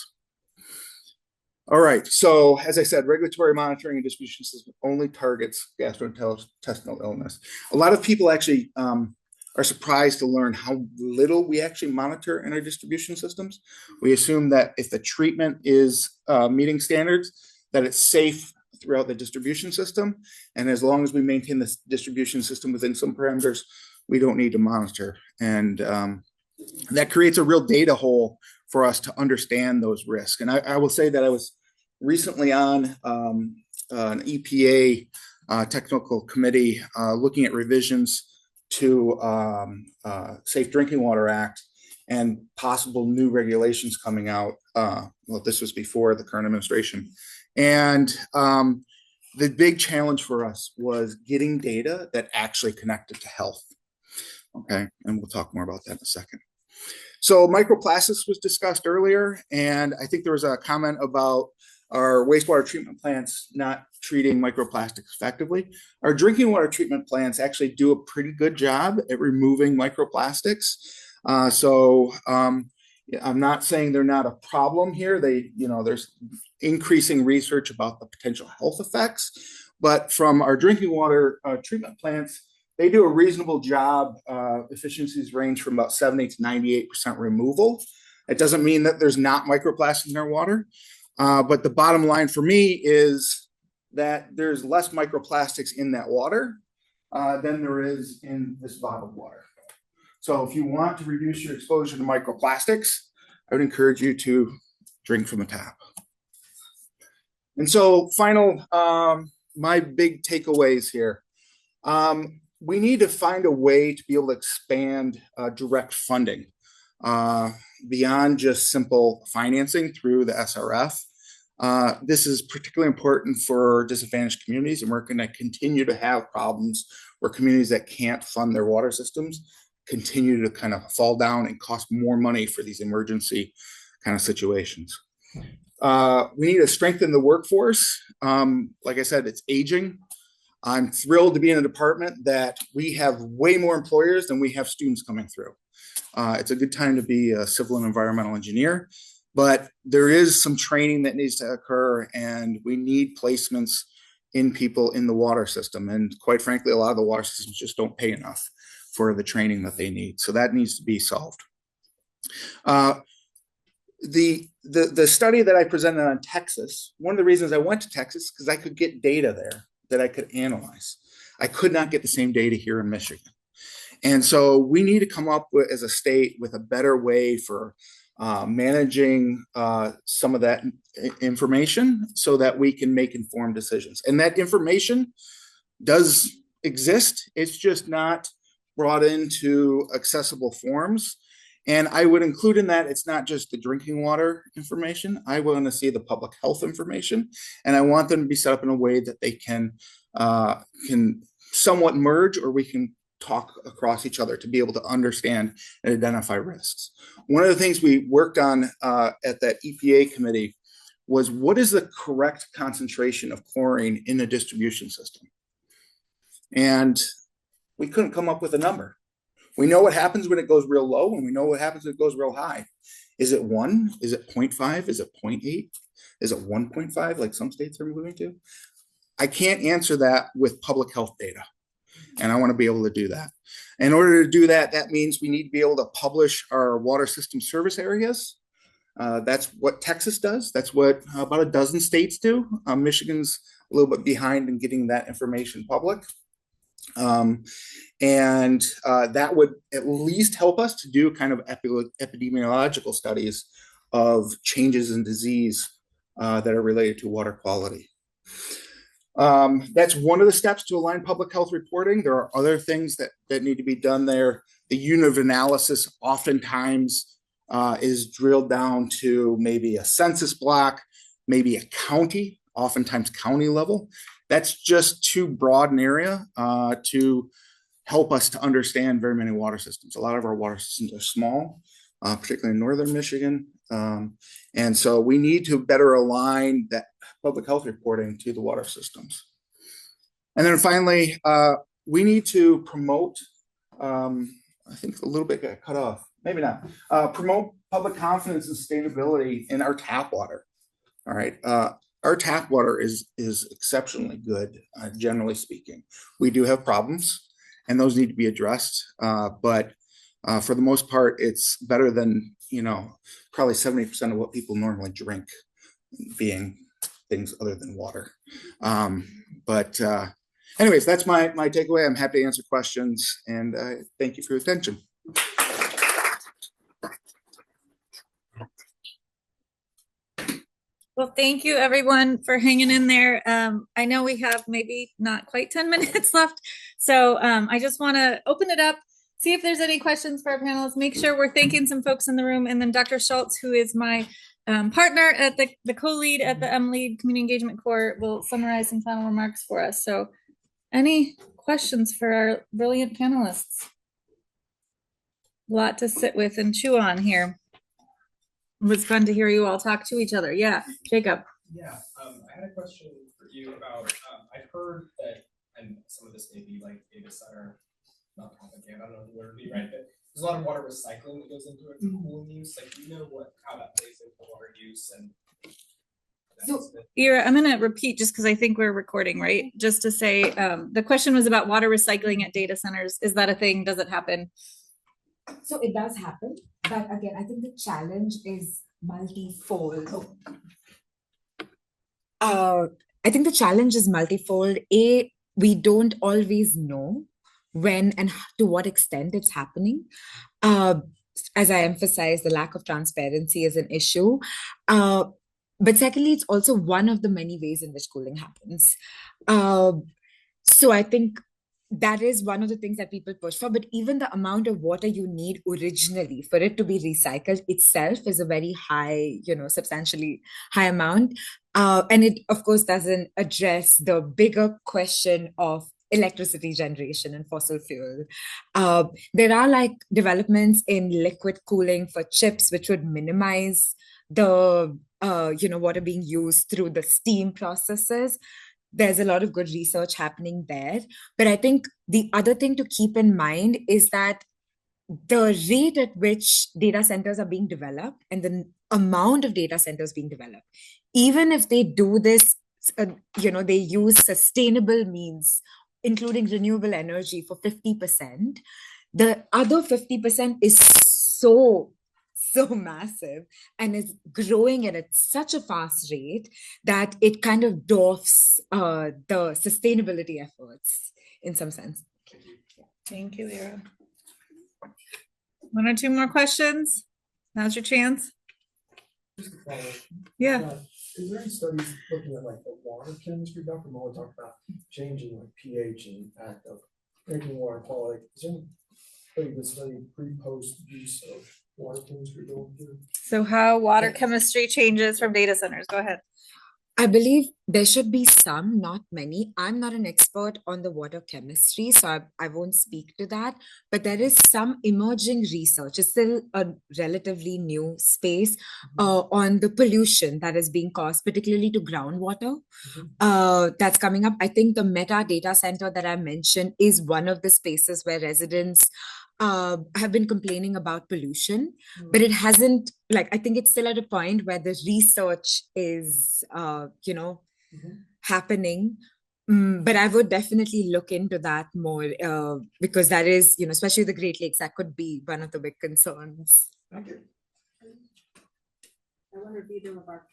All right, so as I said, regulatory monitoring and distribution system only targets gastrointestinal illness. A lot of people actually are surprised to learn how little we actually monitor in our distribution systems. We assume that if the treatment is meeting standards, that it's safe throughout the distribution system. And as long as we maintain this distribution system within some parameters, we don't need to monitor. And that creates a real data hole for us to understand those risks. And I will say that I was recently on an EPA technical committee looking at revisions to Safe Drinking Water Act and possible new regulations coming out. Well, this was before the current administration. And the big challenge for us was getting data that actually connected to health. Okay, and we'll talk more about that in a second. So microplastics was discussed earlier, and I think there was a comment about our wastewater treatment plants not treating microplastics effectively. Our drinking water treatment plants actually do a pretty good job at removing microplastics. I'm not saying they're not a problem here. There's increasing research about the potential health effects, but from our drinking water treatment plants, they do a reasonable job. Efficiencies range from about 70 to 98% removal. It doesn't mean that there's not microplastics in our water, but the bottom line for me is that there's less microplastics in that water than there is in this bottled water. So if you want to reduce your exposure to microplastics, I would encourage you to drink from a tap. And so final, my big takeaways here. We need to find a way to be able to expand direct funding beyond just simple financing through the SRF. This is particularly important for disadvantaged communities, and we're going to continue to have problems where communities that can't fund their water systems continue to kind of fall down and cost more money for these emergency kind of situations. We need to strengthen the workforce. Like I said, it's aging. I'm thrilled to be in a department that we have way more employers than we have students coming through. It's a good time to be a civil and environmental engineer, but there is some training that needs to occur, and we need placements in people in the water system. And quite frankly, a lot of the water systems just don't pay enough for the training that they need. So that needs to be solved. The study that I presented on Texas, one of the reasons I went to Texas is because I could get data there that I could analyze. I could not get the same data here in Michigan. And so we need to come up with, as a state, with a better way for managing some of that information so that we can make informed decisions. And that information does exist. It's just not brought into accessible forms. And I would include in that, it's not just the drinking water information. I want to see the public health information, and I want them to be set up in a way that they can somewhat merge, or we can talk across each other to be able to understand and identify risks. One of the things we worked on at that EPA committee was, what is the correct concentration of chlorine in a distribution system? And we couldn't come up with a number. We know what happens when it goes real low, and we know what happens when it goes real high. Is it 1? Is it 0.5? Is it 0.8? Is it 1.5 like some states are moving to? I can't answer that with public health data, and I want to be able to do that. In order to do that, that means we need to be able to publish our water system service areas. That's what Texas does. That's what about a dozen states do. Michigan's a little bit behind in getting that information public. That would at least help us to do kind of epidemiological studies of changes in disease that are related to water quality. That's one of the steps to align public health reporting. There are other things that need to be done there. The unit of analysis oftentimes is drilled down to maybe a census block, maybe a county, oftentimes county level. That's just too broad an area to help us to understand very many water systems. A lot of our water systems are small, particularly in northern Michigan. And so we need to better align that public health reporting to the water systems. And then finally, we need to promote, I think a little bit got cut off, maybe not, promote public confidence and sustainability in our tap water. All right. Our tap water is exceptionally good, generally speaking. We do have problems, and those need to be addressed. But for the most part, it's better than, probably 70% of what people normally drink, being things other than water. Anyways, that's my takeaway. I'm happy to answer questions, and thank you for your attention. Well, thank you everyone for hanging in there. I know we have maybe not quite 10 minutes left. So I just want to open it up, see if there's any questions for our panelists, make sure we're thanking some folks in the room. And then Dr. Schultz, who is my partner at the co-lead at the M-LEEaD Community Engagement Corps, will summarize some final remarks for us. So any questions for our brilliant panelists? Lot to sit with and chew on here. It was fun to hear you all talk to each other. Yeah, Jacob. Yeah, I had a question for you about, I've heard that, and some of this may be like data center, not propaganda, I don't know the word would be right, but there's a lot of water recycling that goes into it for cooling use. Like, do you know how that plays into water use and? Ira, I'm going to repeat just because I think we're recording, right? Just to say, the question was about water recycling at data centers. Is that a thing? Does it happen? So it does happen, but again, I think the challenge is multifold. I think the challenge is multifold. We don't always know when and to what extent it's happening. As I emphasized, the lack of transparency is an issue. But secondly, it's also one of the many ways in which cooling happens. So I think that is one of the things that people push for. But even the amount of water you need originally for it to be recycled itself is a very high, substantially high amount. And it, of course, doesn't address the bigger question of electricity generation and fossil fuel. There are developments in liquid cooling for chips, which would minimize the water being used through the steam processes. There's a lot of good research happening there. But I think the other thing to keep in mind is that the rate at which data centers are being developed and the amount of data centers being developed, even if they do this, they use sustainable means, including renewable energy for 50%, the other 50% is so massive and is growing at such a fast rate that it kind of dwarfs the sustainability efforts in some sense. Thank you, Ira. One or two more questions? Now's your chance. Just a follow-up. Yeah. Is there any studies looking at like the water chemistry? Dr. Muller talked about changing like pH and act of drinking water quality. Is there any good study pre-post use of water chemistry going through? So how water chemistry changes from data centers? Go ahead. I believe there should be some, not many. I'm not an expert on the water chemistry, so I won't speak to that. But there is some emerging research. It's still a relatively new space on the pollution that is being caused, particularly to groundwater. That's coming up. I think the Meta data center that I mentioned is one of the spaces where residents have been complaining about pollution, but it hasn't, I think it's still at a point where the research is, happening. But I would definitely look into that more because that is, especially the Great Lakes, that could be one of the big concerns. Thank you. I wonder if either of our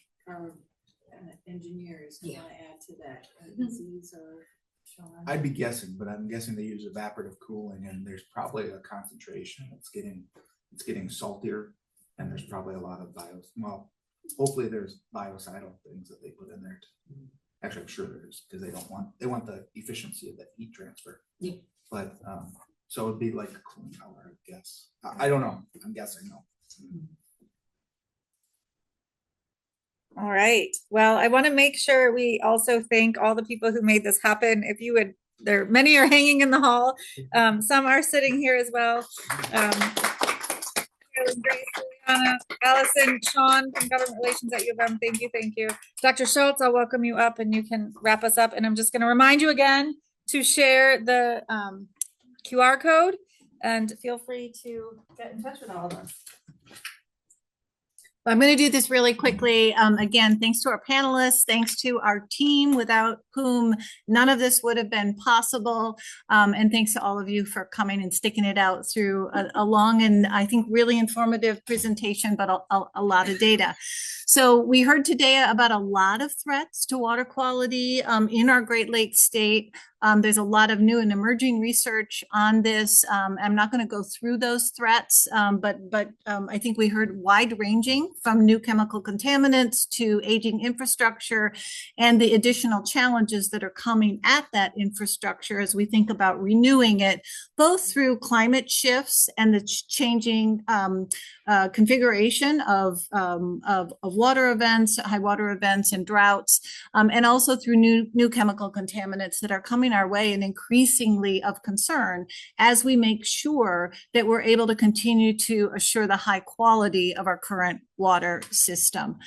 engineers want to add to that, disease or Sean? I'd be guessing, but I'm guessing they use evaporative cooling, and there's probably a concentration. It's getting saltier, and there's probably a lot of hopefully there's biocidal things that they put in there. Actually, I'm sure there is, because they want the efficiency of the heat transfer. Yeah. But so it'd be like a cooling tower, I guess. I don't know. I'm guessing though. All right. Well, I want to make sure we also thank all the people who made this happen. If you would, many are hanging in the hall. Some are sitting here as well. Allison, Sean from Government Relations at U of M. Thank you. Dr. Schultz, I'll welcome you up and you can wrap us up. And I'm just going to remind you again to share the QR code and feel free to get in touch with all of us. I'm going to do this really quickly. Again, thanks to our panelists, thanks to our team, without whom none of this would have been possible. And thanks to all of you for coming and sticking it out through a long and I think really informative presentation, but a lot of data. So we heard today about a lot of threats to water quality in our Great Lakes state. There's a lot of new and emerging research on this. I'm not going to go through those threats, but I think we heard wide-ranging from new chemical contaminants to aging infrastructure and the additional challenges that are coming at that infrastructure as we think about renewing it, both through climate shifts and the changing configuration of water events, high water events and droughts, and also through new chemical contaminants that are coming our way and increasingly of concern as we make sure that we're able to continue to assure the high quality of our current water system.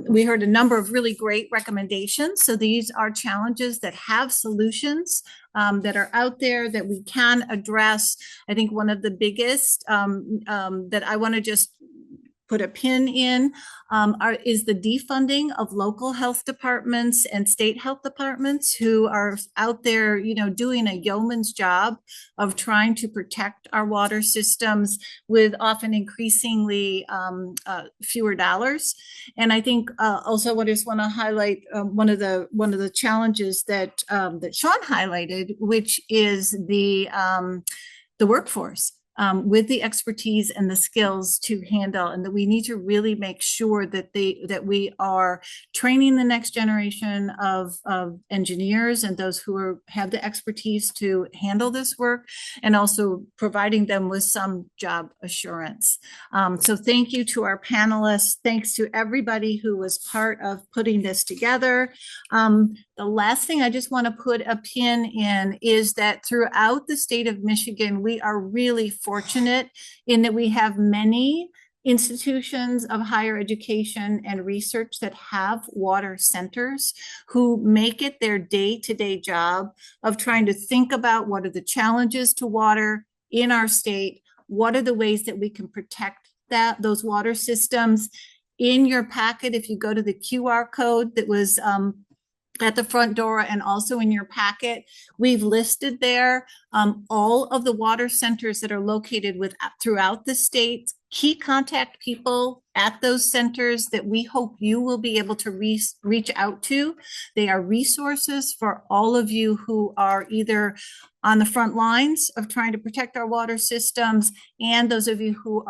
We heard a number of really great recommendations. So these are challenges that have solutions that are out there that we can address. I think one of the biggest that I want to just put a pin in is the defunding of local health departments and state health departments who are out there, doing a yeoman's job of trying to protect our water systems with often increasingly fewer dollars. And I think also I just want to highlight one of the challenges that that Sean highlighted, which is the workforce. With the expertise and the skills to handle, and that we need to really make sure that we are training the next generation of engineers and those who have the expertise to handle this work, and also providing them with some job assurance. So thank you to our panelists. Thanks to everybody who was part of putting this together. The last thing I just want to put a pin in is that throughout the state of Michigan, we are really fortunate in that we have many institutions of higher education and research that have water centers who make it their day-to-day job of trying to think about what are the challenges to water in our state, what are the ways that we can protect those water systems. In your packet, if you go to the QR code that was at the front door and also in your packet, we've listed there all of the water centers that are located throughout the state, key contact people at those centers that we hope you will be able to reach out to. They are resources for all of you who are either on the front lines of trying to protect our water systems, and those of you who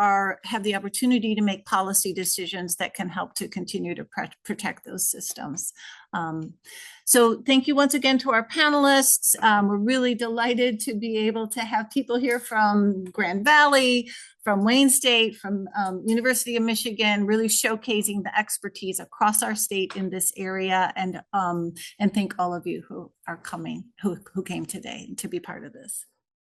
have the opportunity to make policy decisions that can help to continue to protect those systems. So thank you once again to our panelists. We're really delighted to be able to have people here from Grand Valley, from Wayne State, from University of Michigan, really showcasing the expertise across our state in this area. And thank all of you who are coming, who came today to be part of this.